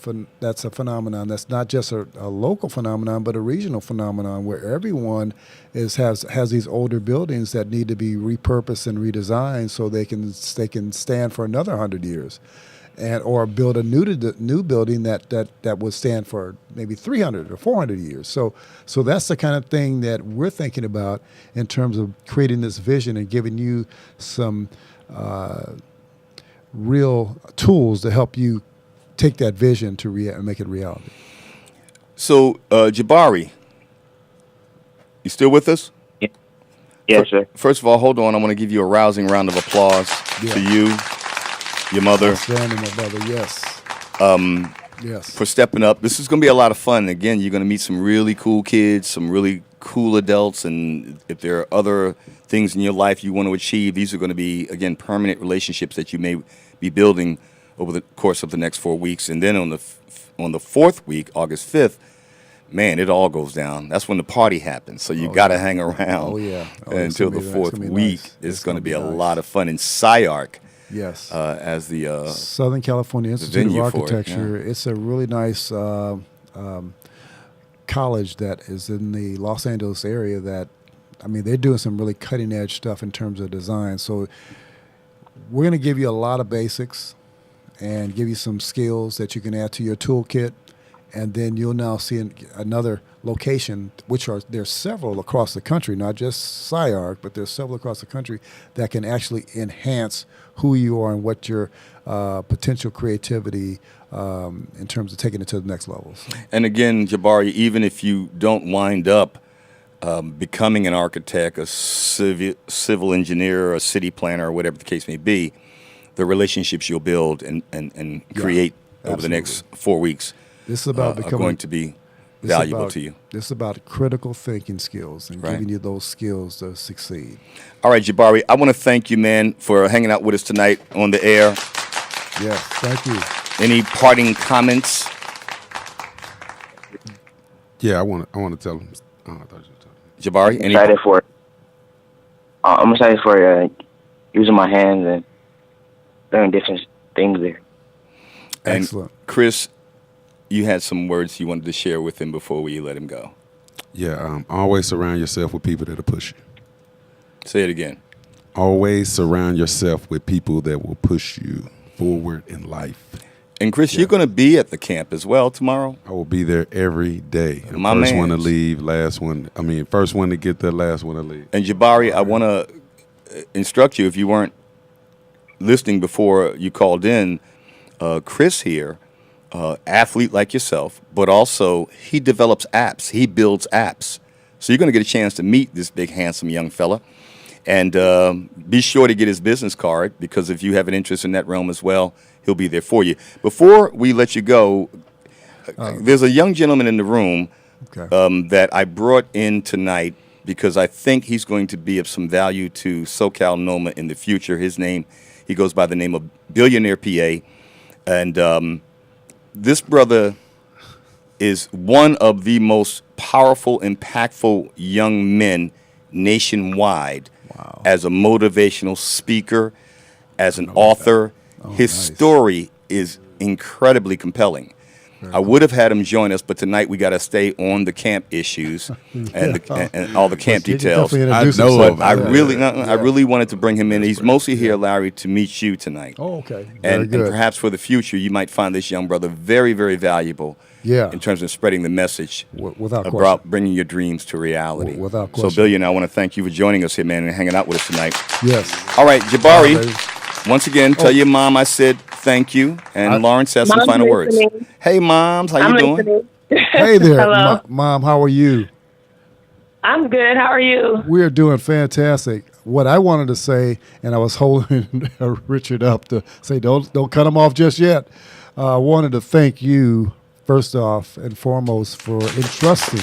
S3: phenomenon that's not just a local phenomenon, but a regional phenomenon where everyone has these older buildings that need to be repurposed and redesigned so they can stand for another 100 years, or build a new building that would stand for maybe 300 or 400 years. So that's the kind of thing that we're thinking about in terms of creating this vision and giving you some real tools to help you take that vision to make it reality.
S2: So, Jabari, you still with us?
S5: Yeah. Yes, sir.
S2: First of all, hold on. I want to give you a rousing round of applause to you, your mother.
S3: Outstanding, my brother. Yes. Yes.
S2: For stepping up. This is going to be a lot of fun. Again, you're going to meet some really cool kids, some really cool adults, and if there are other things in your life you want to achieve, these are going to be, again, permanent relationships that you may be building over the course of the next 4 weeks. And then on the fourth week, August 5th, man, it all goes down. That's when the party happens. So you got to hang around until the fourth week. It's going to be a lot of fun in SciArc.
S3: Yes.
S2: As the
S3: Southern California Institute of
S2: venue for it,
S3: Architecture.
S2: yeah.
S3: It's a really nice college that is in the Los Angeles area that, I mean, they're doing some really cutting edge stuff in terms of design. So we're going to give you a lot of basics and give you some skills that you can add to your toolkit. And then you'll now see another location, there's several across the country, not just SciArc, but there's several across the country that can actually enhance who you are and what your potential creativity in terms of taking it to the next levels.
S2: And again, Jabari, even if you don't wind up becoming an architect, a civil engineer, a city planner, or whatever the case may be, the relationships you'll build and create over the next 4 weeks
S3: this is about
S2: are going to be valuable to you.
S3: This is about critical thinking skills and giving you those skills to succeed.
S2: All right, Jabari, I want to thank you, man, for hanging out with us tonight on the air.
S3: Yes, thank you.
S2: Any parting comments?
S4: Yeah, I want to tell him. Oh, I thought you were talking.
S2: Jabari, any?
S5: I'm excited for using my hands and learning different things there.
S2: And
S3: Excellent.
S2: Chris, you had some words you wanted to share with him before we let him go.
S4: Yeah, always surround yourself with people that'll push you.
S2: Say it again.
S4: Always surround yourself with people that will push you forward in life.
S2: And Chris, you're going to be at the camp as well tomorrow?
S4: I will be there every day. The
S2: My
S4: first one to
S2: mans.
S4: leave, first one to get there, last one to leave.
S2: And Jabari, I want to instruct you, if you weren't listening before you called in, Chris here, athlete like yourself, but also he develops apps. He builds apps. So you're going to get a chance to meet this big, handsome young fella. And be sure to get his business card, because if you have an interest in that realm as well, he'll be there for you. Before we let you go, there's a young gentleman in the room that I brought in tonight because I think he's going to be of some value to SoCal NOMA in the future. He goes by the name of Billionaire PA. And this brother is one of the most powerful, impactful young men nationwide.
S3: Wow.
S2: As a motivational speaker, as an author. His story is incredibly compelling. I would have had him join us, but tonight we got to stay on the camp issues and all the camp details.
S4: I
S2: really wanted to bring him in. He's mostly here, Larry, to meet you tonight.
S3: Oh, okay.
S2: And perhaps for the future, you might find this young brother very, very valuable.
S3: Yeah.
S2: In terms of spreading the message
S3: Without
S2: about
S3: question.
S2: bringing your dreams to reality.
S3: Without question.
S2: So, Billionaire, I want to thank you for joining us here, man, and hanging out with us tonight.
S3: Yes.
S2: All right, Jabari,
S3: All
S2: once again, tell your mom I said thank you. And Lawrence has some
S6: Mom's
S2: final words.
S6: listening.
S2: Hey, moms, how you doing?
S6: Listening.
S3: Hey there,
S6: Hello.
S3: Mom. How are you?
S6: I'm good. How are you?
S3: We are doing fantastic. What I wanted to say, and I was holding Richard up to say, don't cut him off just yet. I wanted to thank you first off and foremost, for entrusting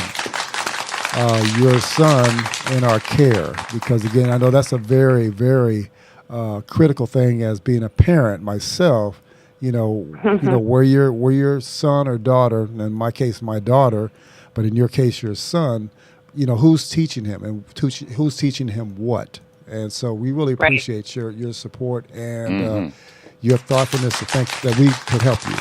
S3: your son in our care. Because again, I know that's a very, very critical thing as being a parent myself. Where your son or daughter, in my case, my daughter, but in your case, your son, who's teaching him and who's teaching him what. And so we really appreciate your support and your thoughtfulness to think that we could help you.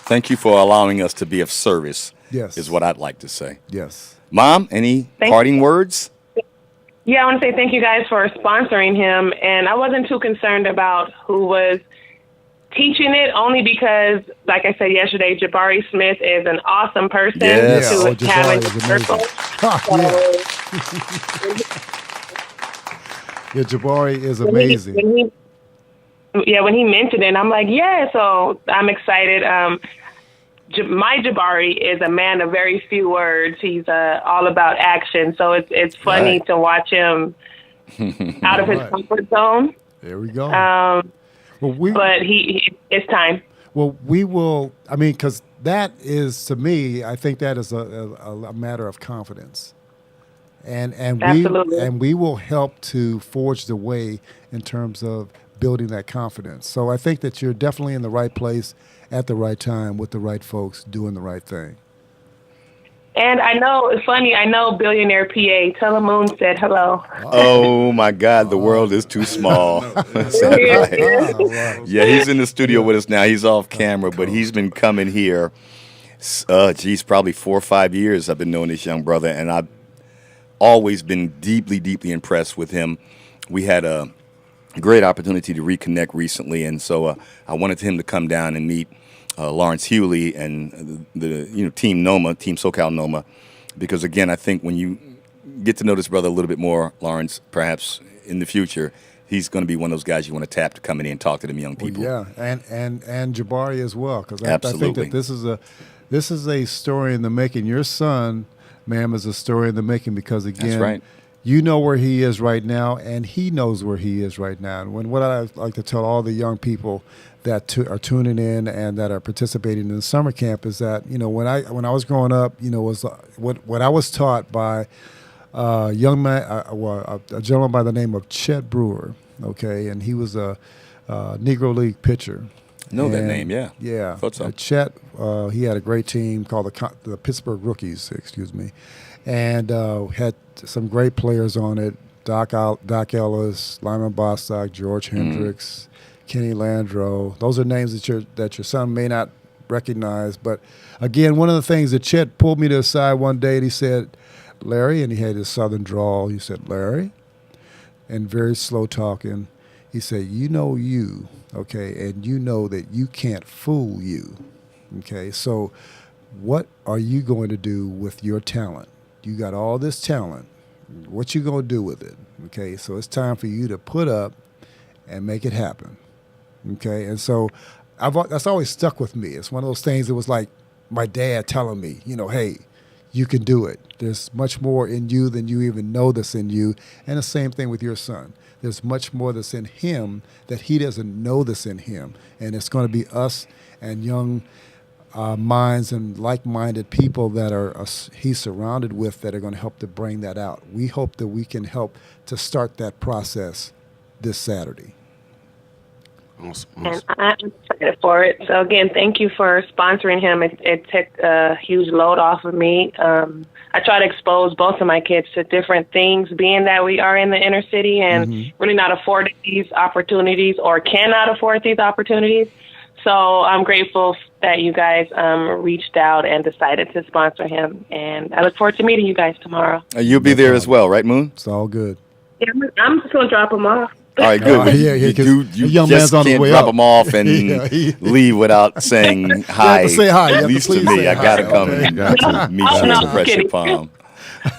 S2: Thank you for allowing us to be of service.
S3: Yes.
S2: Is what I'd like to say.
S3: Yes.
S2: Mom, any parting words?
S6: Yeah, I want to say thank you guys for sponsoring him. And I wasn't too concerned about who was teaching it, only because, like I said yesterday, Jabari Smith is an awesome person
S2: Yes.
S6: to have in the circle.
S3: Yeah, Jabari is amazing.
S6: When he mentioned it, I'm like, so I'm excited. My Jabari is a man of very few words. He's all about action. So it's funny to watch him out of his comfort zone.
S3: There we go.
S6: But it's time.
S3: Well, we will. I mean, because that is, to me, I think that is a matter of confidence, and we will help to forge the way in terms of building that confidence. So I think that you're definitely in the right place at the right time with the right folks doing the right thing.
S6: And I know, it's funny, Billionaire PA, Telemoon said hello.
S2: Oh, my God, the world is too small. Yeah, he's in the studio with us now. He's off camera, but he's been coming here, probably 4 or 5 years I've been knowing this young brother, and I've always been deeply, deeply impressed with him. We had a great opportunity to reconnect recently, and so I wanted him to come down and meet Lawrence Hewley and the Team NOMA, Team SoCAL NOMA, because again, I think when you get to know this brother a little bit more, Lawrence, perhaps in the future, he's going to be one of those guys you want to tap to come in and talk to them young people.
S3: Well, yeah, and Jabari as well, because I think that this is a story in the making. Your son, ma'am, is a story in the making because again,
S2: that's right.
S3: You know where he is right now, and he knows where he is right now. And what I like to tell all the young people that are tuning in and that are participating in the summer camp is that when I was growing up, was what I was taught by a young man, a gentleman by the name of Chet Brewer. Okay, and he was a Negro League pitcher.
S2: Know that name, yeah.
S3: Yeah.
S2: Thought so.
S3: Chet, he had a great team called the Pittsburgh Rookies, and had some great players on it. Doc Ellis, Lyman Bostock, George Hendricks, Kenny Landreau. Those are names that your son may not recognize. But again, one of the things that Chet pulled me to the side one day and he said, Larry, and he had his southern drawl. He said, Larry, and very slow talking. He said, you, okay, and you know that you can't fool you, okay? So what are you going to do with your talent? You got all this talent. What you going to do with it, okay? So it's time for you to put up and make it happen, okay? And so that's always stuck with me. It's one of those things that was like my dad telling me, hey, you can do it. There's much more in you than you even know that's in you. And the same thing with your son. There's much more that's in him that he doesn't know that's in him. And it's going to be us and young minds and like-minded people that he's surrounded with that are going to help to bring that out. We hope that we can help to start that process this Saturday.
S4: Awesome.
S6: And I'm excited for it. So again, thank you for sponsoring him. It took a huge load off of me. I try to expose both of my kids to different things, being that we are in the inner city and really not afford these opportunities or cannot afford these opportunities. So I'm grateful that you guys reached out and decided to sponsor him. And I look forward to meeting you guys tomorrow.
S2: You'll be there as well, right, Moon?
S3: It's all good.
S6: Yeah, I'm just going to drop him off.
S2: All right, good. You
S3: young
S2: just
S3: man's on the
S2: can't
S3: way
S2: drop
S3: up.
S2: him off and leave without saying hi.
S3: You have to say hi. You have
S2: At
S3: to
S2: least to
S3: please
S2: me.
S3: say
S2: I
S3: hi,
S2: got to come
S3: okay?
S2: and meet you
S6: no,
S2: in Pressure
S6: kidding.
S2: Palm.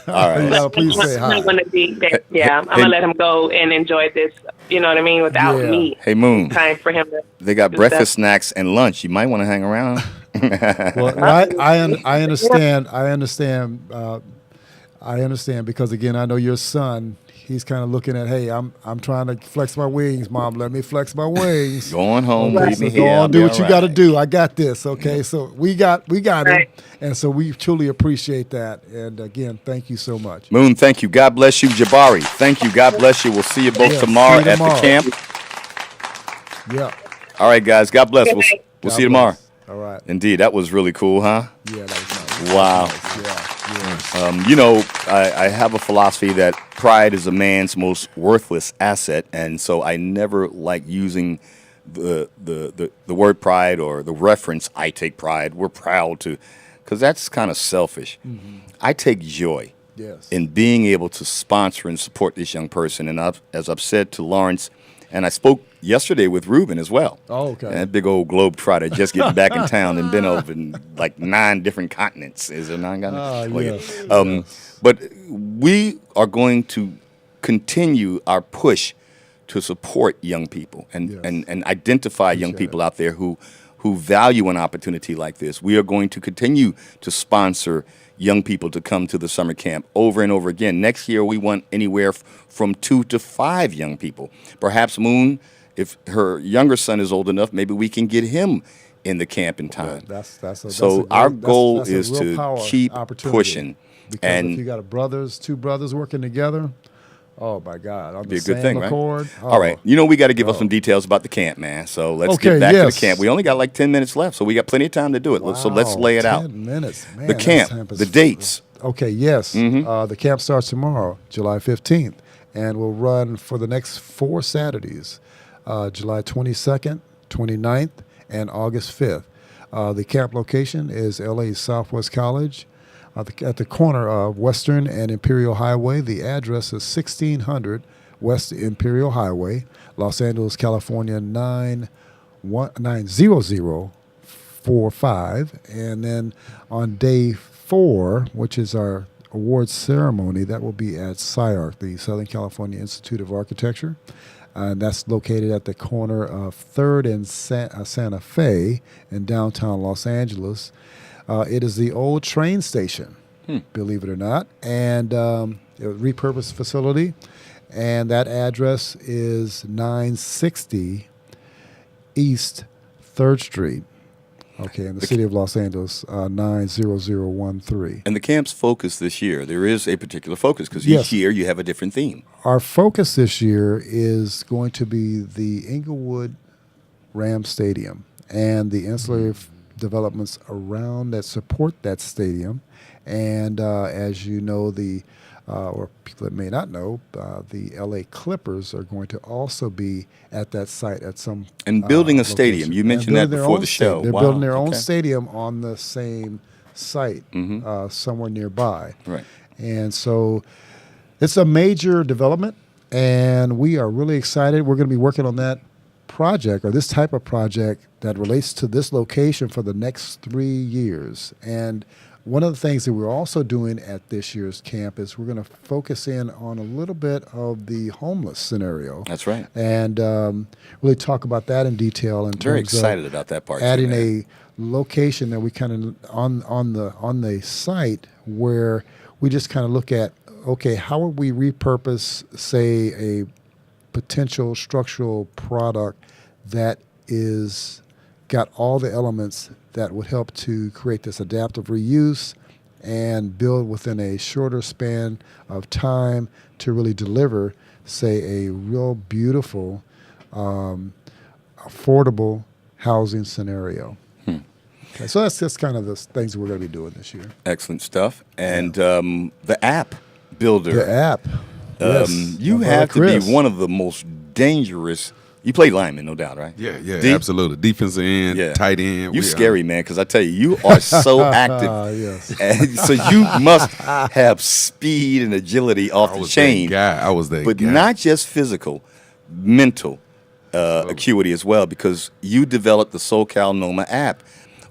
S2: All right.
S3: You gotta please say hi.
S6: I'm going to be there. Yeah, I'm going to let him go and enjoy this, you know what I mean, without me.
S2: Hey, Moon.
S6: Time for him to
S2: They got
S6: do
S2: breakfast,
S6: stuff.
S2: snacks, and lunch. You might want to hang around.
S3: Well, I understand. I understand because again, I know your son. He's kind of looking at, hey, I'm trying to flex my wings, Mom. Let me flex my wings.
S2: Going home,
S3: Okay,
S2: leave
S3: so
S2: me
S3: go
S2: here.
S3: on,
S2: I'll
S3: do
S2: be
S3: what you
S2: all
S3: got to
S2: right.
S3: do. I got this. Okay, so we got
S6: Right.
S3: him, and so we truly appreciate that. And again, thank you so much.
S2: Moon, thank you. God bless you. Jabari, thank you. God bless you. We'll see you both
S3: Yeah,
S2: tomorrow
S3: see you
S2: at the
S3: tomorrow.
S2: camp.
S3: Yeah.
S2: All right, guys. God bless.
S6: Good
S2: We'll
S6: night.
S3: God
S2: see you tomorrow.
S3: bless. All right.
S2: Indeed, that was really cool, huh?
S3: Yeah, that was nice.
S2: Wow.
S3: Yeah.
S2: I have a philosophy that pride is a man's most worthless asset, and so I never like using the word pride or the reference "I take pride." We're proud to, because that's kind of selfish. I take joy
S3: Yes.
S2: in being able to sponsor and support this young person, and as I've said to Lawrence, and I spoke yesterday with Ruben as well.
S3: Oh, okay.
S2: And that big old globe trotter just getting back in town and been over in like 9 different continents. Is there 9 continents?
S3: Yes.
S2: But we are going to continue our push to support young people and,
S3: Yes.
S2: and identify young
S3: Appreciate
S2: people out there who value an opportunity like this. We are going to continue to sponsor young people to come to the summer camp over and over again. Next year, we want anywhere from 2 to 5 young people. Perhaps Moon, if her younger son is old enough, maybe we can get him in the camp in time.
S3: So
S2: our goal is to keep pushing.
S3: Because
S2: and
S3: if you got two brothers working together, oh my God, on
S2: be
S3: the
S2: a good
S3: same
S2: thing, right?
S3: accord.
S2: All right. We got to give up some details about the camp, man. So let's
S3: Okay,
S2: get back to
S3: yes.
S2: the camp. We only got like 10 minutes left, so we got plenty of time to do it. So let's lay it out.
S3: 10 minutes, man.
S2: The
S3: that
S2: camp,
S3: time is-
S2: the dates.
S3: Okay, yes. The camp starts tomorrow, July 15th, and will run for the next 4 Saturdays, July 22nd, 29th, and August 5th. The camp location is LA Southwest College at the corner of Western and Imperial Highway. The address is 1600 West Imperial Highway, Los Angeles, California 90045. And then on day 4, which is our awards ceremony, that will be at SCIARC, the Southern California Institute of Architecture. And that's located at the corner of 3rd and Santa Fe in downtown Los Angeles. It is the old train station, believe it or not, and a repurposed facility. And that address is 960 East 3rd Street, okay, in the city of Los Angeles, 90013.
S2: And the camp's focus this year, there is a particular focus because
S3: Yes.
S2: each year you have a different theme.
S3: Our focus this year is going to be the Inglewood Rams Stadium and the ancillary developments around that support that stadium. And as you know, or people that may not know, the LA Clippers are going to also be at that site at some
S2: And building a
S3: location.
S2: stadium. You
S3: And
S2: mentioned that
S3: building their
S2: before
S3: own
S2: the
S3: stadium.
S2: show.
S3: They're
S2: Wow,
S3: building their own
S2: okay.
S3: stadium on the same site somewhere nearby.
S2: Right.
S3: And so it's a major development, and we are really excited. We're going to be working on that project, or this type of project that relates to this location for the next 3 years. And one of the things that we're also doing at this year's camp is we're going to focus in on a little bit of the homeless scenario.
S2: That's right.
S3: And really talk about that in detail. In
S2: Very
S3: terms
S2: excited
S3: of
S2: about that part. too,
S3: adding
S2: man.
S3: a location that we kind of on the site where we just kind of look at, okay, how would we repurpose, say, a potential structural product that is got all the elements that would help to create this adaptive reuse and build within a shorter span of time to really deliver, say, a real beautiful, affordable housing scenario. Okay, so that's kind of the things we're going to be doing this year.
S2: Excellent stuff. And the app builder.
S3: The app. Yes.
S2: You
S3: My
S2: have to
S3: brother
S2: be
S3: Chris.
S2: one of the most dangerous. You played lineman, no doubt, right?
S4: Yeah,
S2: D?
S4: absolutely. Defensive end, tight end.
S2: You scary, man, because I tell you are so active.
S3: Yes.
S2: And so you must have speed and agility off
S4: I
S2: the
S4: was
S2: chain.
S4: that guy. I was that
S2: But
S4: guy.
S2: not just physical, mental acuity as well, because you developed the SoCAL NOMA app.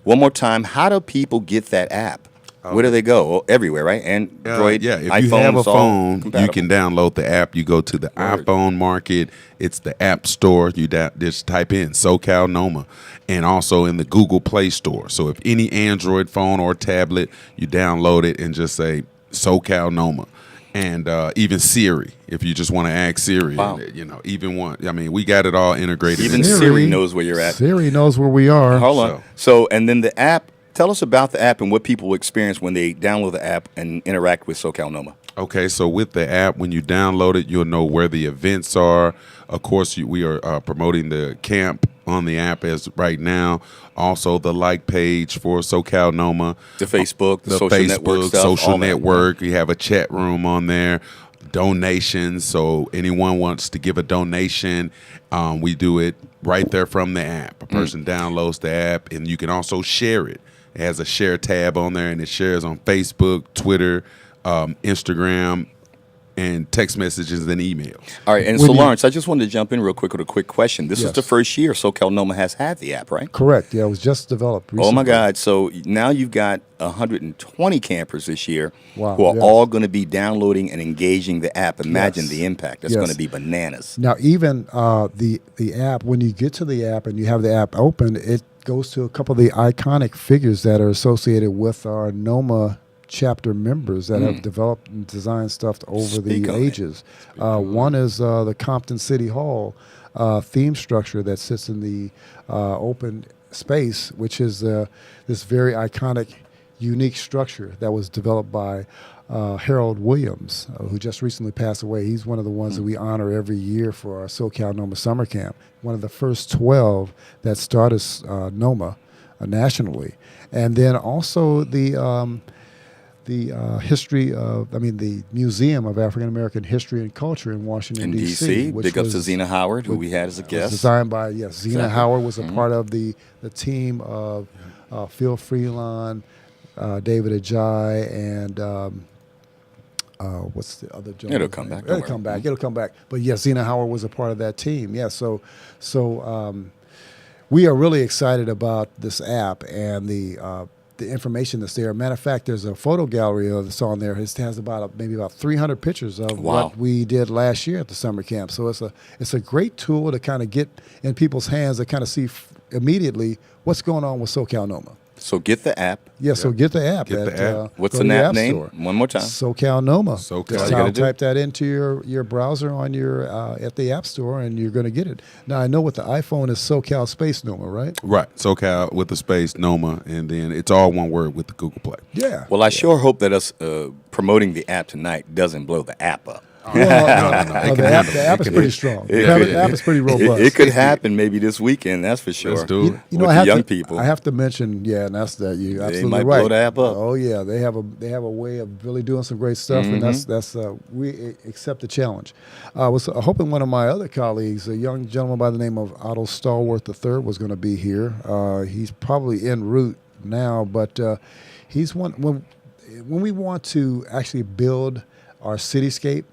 S2: One more time, how do people get that app? Where do they go? Oh, everywhere, right? Android,
S4: yeah, if
S2: iPhone,
S4: you have a
S2: it's all
S4: phone, you
S2: compatible.
S4: can download the app. You go to the iPhone market. It's the App Store. You just type in SoCal NOMA, and also in the Google Play Store. So if any Android phone or tablet, you download it and just say SoCal NOMA. And even Siri, if you just want to ask Siri,
S2: Wow.
S4: even one. I mean, we got it all integrated.
S2: Even
S4: in.
S2: Siri knows where you're at.
S3: Siri knows where we are.
S2: Hold on. So, and then the app, tell us about the app and what people experience when they download the app and interact with SoCal NOMA.
S4: Okay, so with the app, when you download it, you'll know where the events are. Of course, we are promoting the camp on the app as right now. Also, the like page for SoCal NOMA.
S2: The Facebook, the social network stuff,
S4: social
S2: all that.
S4: network. You have a chat room on there. Donations. So anyone wants to give a donation, we do it right there from the app. A person downloads the app, and you can also share it. It has a share tab on there, and it shares on Facebook, Twitter, Instagram, and text messages and emails.
S2: All right, and so Lawrence, I just wanted to jump in real quick with a quick question. This is
S3: Yes.
S2: the first year SoCal NOMA has had the app, right?
S3: Correct. Yeah, it was just developed recently.
S2: Oh my God! So now you've got 120 campers this year
S3: Wow,
S2: who are
S3: yes.
S2: all going to be downloading and engaging the app. Imagine
S3: Yes.
S2: the impact. That's
S3: Yes.
S2: going to be bananas.
S3: Now, even the app, when you get to the app and you have the app open, it goes to a couple of the iconic figures that are associated with our NOMA chapter members that have developed and designed stuff over
S2: Speak
S3: the
S2: on it.
S3: ages. One is the Compton City Hall theme structure that sits in the open space, which is this very iconic, unique structure that was developed by Harold Williams, who just recently passed away. He's one of the ones that we honor every year for our SoCal NOMA Summer Camp, one of the first 12 that started NOMA nationally. And then also the history of, the Museum of African American History and Culture in Washington,
S2: In
S3: D.C.
S2: D.C.,
S3: which
S2: big ups to
S3: was-
S2: Zena Howard, who we had as a
S3: was
S2: guest.
S3: designed by, Zena
S2: Exactly.
S3: Howard was a part of the team of Phil Freelon, David Ajay, and what's the other gentleman?
S2: It'll come back, don't
S3: It'll come
S2: worry.
S3: back. It'll come back. But yes, Zena Howard was a part of that team. Yeah, so we are really excited about this app and the information that's there. Matter of fact, there's a photo gallery that's on there. It has maybe about 300 pictures of
S2: Wow.
S3: what we did last year at the summer camp. So it's a great tool to kind of get in people's hands to kind of see immediately what's going on with SoCal NOMA.
S2: So get the app.
S3: Yeah, so get the app.
S4: Get the app.
S2: What's
S3: go to
S2: the
S3: the
S2: app
S3: App
S2: name?
S3: Store.
S2: One more time.
S3: SoCal NOMA.
S4: SoCal.
S3: Just
S2: You gotta do.
S3: type that into your browser on your at the App Store, and you're going to get it. Now I know with the iPhone is SoCal Space NOMA, right?
S4: Right. SoCal with the space, NOMA, and then it's all one word with the Google Play.
S3: Yeah.
S2: Well, I sure hope that us promoting the app tonight doesn't blow the app up.
S4: No.
S3: The app is pretty strong. The app is pretty robust.
S2: It could happen maybe this weekend, that's for sure.
S4: Let's do it.
S3: You know,
S2: With
S3: I
S2: the
S3: have
S2: young
S3: to,
S2: people.
S3: I have to mention, and that's that. You absolutely
S2: might
S3: right.
S2: blow the app up.
S3: Oh yeah, they have a way of really doing some great stuff, and that's we accept the challenge. I was hoping one of my other colleagues, a young gentleman by the name of Otto Stallworth III, was going to be here. He's probably en route now, but he's one when we want to actually build our cityscape.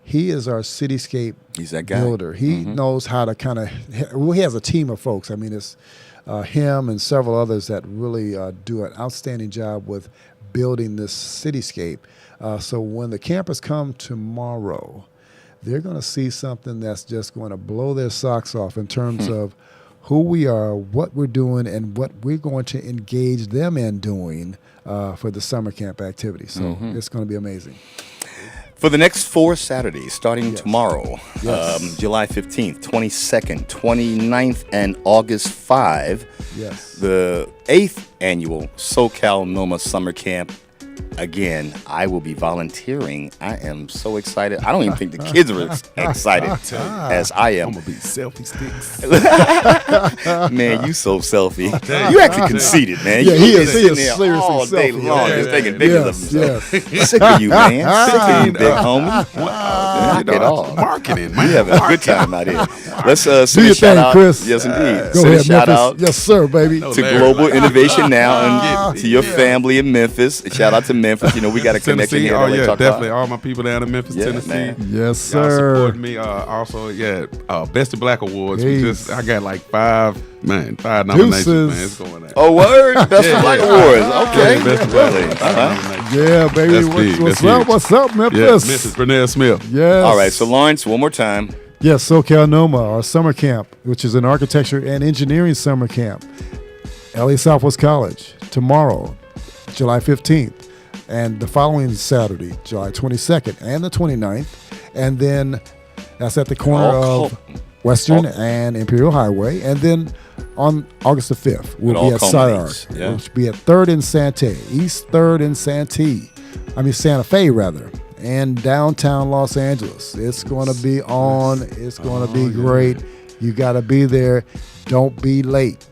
S3: He is our cityscape
S2: He's that guy.
S3: builder. He knows how to kind of. Well, he has a team of folks. I mean, it's him and several others that really do an outstanding job with building this cityscape. So when the campers come tomorrow, they're going to see something that's just going to blow their socks off in terms of who we are, what we're doing, and what we're going to engage them in doing for the summer camp activity. So it's going to be amazing.
S2: For the next 4 Saturdays, starting
S3: Yes.
S2: tomorrow,
S3: Yes.
S2: July 15th, 22nd, 29th, and August 5,
S3: Yes.
S2: the 8th annual SoCal NOMA Summer Camp. Again, I will be volunteering. I am so excited. I don't even think the kids are excited as I am.
S4: I'm gonna be selfie sticks.
S2: Man, you so selfie. You actually conceited, man.
S3: Yeah,
S2: You
S3: he
S2: been
S3: is
S2: sitting there
S3: seriously
S2: all day
S3: selfie.
S2: long,
S3: Yeah,
S2: just
S4: yeah,
S2: taking
S4: yeah.
S2: pictures of
S3: Yes,
S2: himself.
S3: yes.
S2: Sick of you, man. Sick of you, big homie. Knock it off.
S4: Marketing,
S2: We
S4: man.
S2: having a good time out here. Let's
S3: Do
S2: send
S3: your
S2: a shout
S3: thing,
S2: out.
S3: Chris.
S2: Yes, indeed.
S3: Go
S2: Send a
S3: ahead,
S2: shout
S3: Memphis.
S2: out
S3: Yes, sir, baby.
S2: to
S4: Larry.
S2: Global Innovation Now and to your
S4: Yeah.
S2: family in Memphis. Shout out to Memphis. You know, we got a connection
S4: Tennessee.
S2: here.
S4: Oh
S2: at LA
S4: yeah,
S2: Talk
S4: definitely.
S2: Live.
S4: All my people down in Memphis,
S2: Yeah,
S4: Tennessee.
S2: man.
S3: Yes,
S4: Y'all
S3: sir.
S4: support me. Also, Best of Black Awards.
S3: Peace.
S4: I got like five nominations.
S3: Deuces.
S4: Man, it's going on.
S2: Oh, word. Best of Black Awards. Okay.
S4: Yeah, Best of Black
S2: Really?
S4: Awards.
S2: Uh-huh.
S3: Yeah, baby.
S4: That's big.
S3: What's
S4: That's
S3: up?
S4: huge.
S3: What's up,
S4: Yeah,
S3: Memphis?
S4: Mrs. Brunel Smith.
S3: Yes.
S2: All right. So, Lawrence, one more time.
S3: Yes, SoCal NOMA, our summer camp, which is an architecture and engineering summer camp. LA Southwest College, tomorrow, July 15th. And the following Saturday, July 22nd and the 29th. And then that's at the corner of Western and Imperial Highway. And then on August the 5th, we'll be at SIARC.
S2: Yeah.
S3: We'll be at 3rd and Santee, East 3rd and Santa Fe, rather, and downtown Los Angeles. It's going to be on. It's going to be great. You got to be there. Don't be late.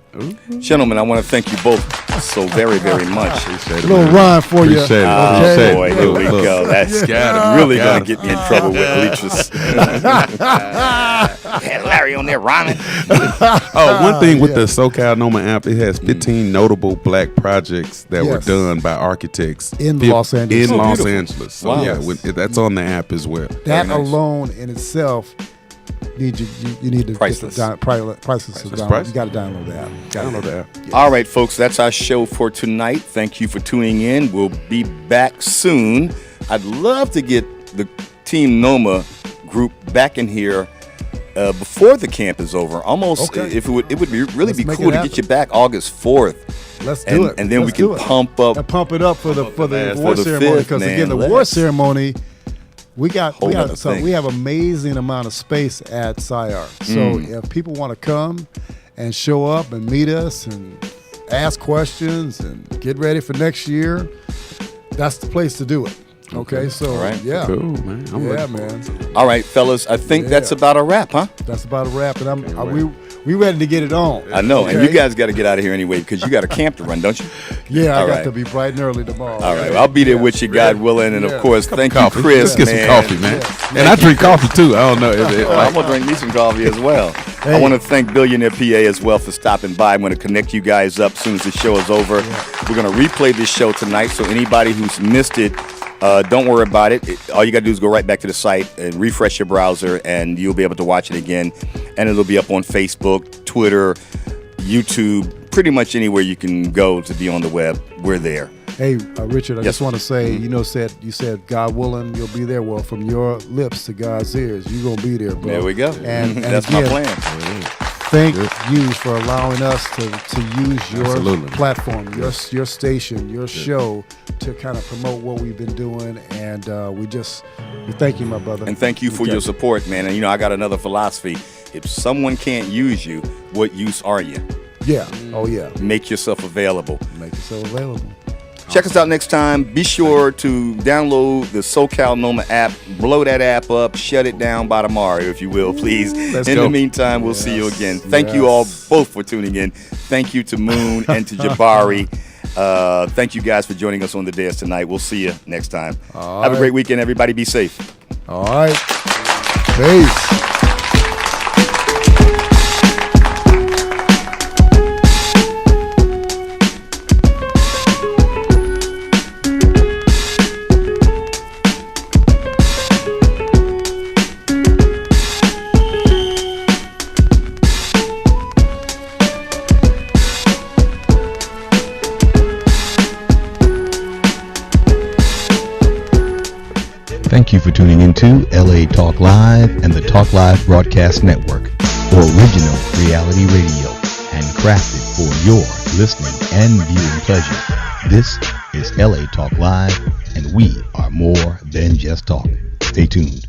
S2: Gentlemen, I want to thank you both so very, very much.
S3: A little rhyme for you.
S4: Appreciate it.
S2: Oh, boy, here we go. That's really going to get me in trouble with Leach's. Had Larry on there rhyming.
S4: One thing with the SoCal NOMA app, it has 15 notable black projects that were done by architects
S3: in Los Angeles.
S4: Los Angeles. So
S2: wow.
S4: That's on the app as well.
S3: That alone in itself, you need to
S2: priceless.
S3: Priceless. You got to download the app.
S4: Download the app.
S3: Yes.
S2: All right, folks, that's our show for tonight. Thank you for tuning in. We'll be back soon. I'd love to get the Team NOMA group back in here before the camp is over. Almost, if it would be really be cool to get you back August 4th.
S3: Let's do it.
S2: And then we can pump it up
S3: for the war ceremony, because again, the war ceremony. We have amazing amount of space at SIARC. So if people want to come and show up and meet us and ask questions and get ready for next year, that's the place to do it. Okay, so yeah,
S4: cool, man.
S3: Man.
S2: All right, fellas, I think that's about a wrap, huh?
S3: That's about a wrap, and we ready to get it on.
S2: I know, and you guys got to get out of here anyway because you got a camp to run, don't you?
S3: Yeah, I got to be bright and early tomorrow.
S2: All right, well, I'll be there with you, God willing, and of course, thank you, Chris.
S4: Let's get some coffee, man. And I drink coffee too. I don't know.
S2: I'm gonna drink me some coffee as well. Hey. I want to thank Billionaire PA as well for stopping by. I'm going to connect you guys up as soon as the show is over. We're going to replay this show tonight, so anybody who's missed it, don't worry about it. All you got to do is go right back to the site and refresh your browser, and you'll be able to watch it again. And it'll be up on Facebook, Twitter, YouTube, pretty much anywhere you can go to be on the web. We're there.
S3: Hey, Richard, I just want to say, you said God willing, you'll be there. Well, from your lips to God's ears, you're going to be there, bro.
S2: There we go.
S3: And
S2: that's
S3: again,
S2: my plan.
S3: Thank you for allowing us to use your platform, your station, your show to kind of promote what we've been doing. And we thank you, my brother.
S2: And thank you for your support, man. And, I got another philosophy. If someone can't use you, what use are you?
S3: Yeah. Oh, yeah.
S2: Make yourself available.
S3: Check
S2: us out next time. Be sure to download the SoCal NOMA app. Blow that app up. Shut it down by tomorrow, if you will, please. In the meantime, we'll see you again. Thank you all both for tuning in. Thank you to Moon and to Jabari. Thank you guys for joining us on the dais tonight. We'll see you next time. Have a great weekend, everybody. Be safe.
S3: All right. Peace.
S7: Thank you for tuning into LA Talk Live and the Talk Live Broadcast Network for original reality radio, handcrafted for your listening and viewing pleasure. This is LA Talk Live, and we are more than just talk. Stay tuned.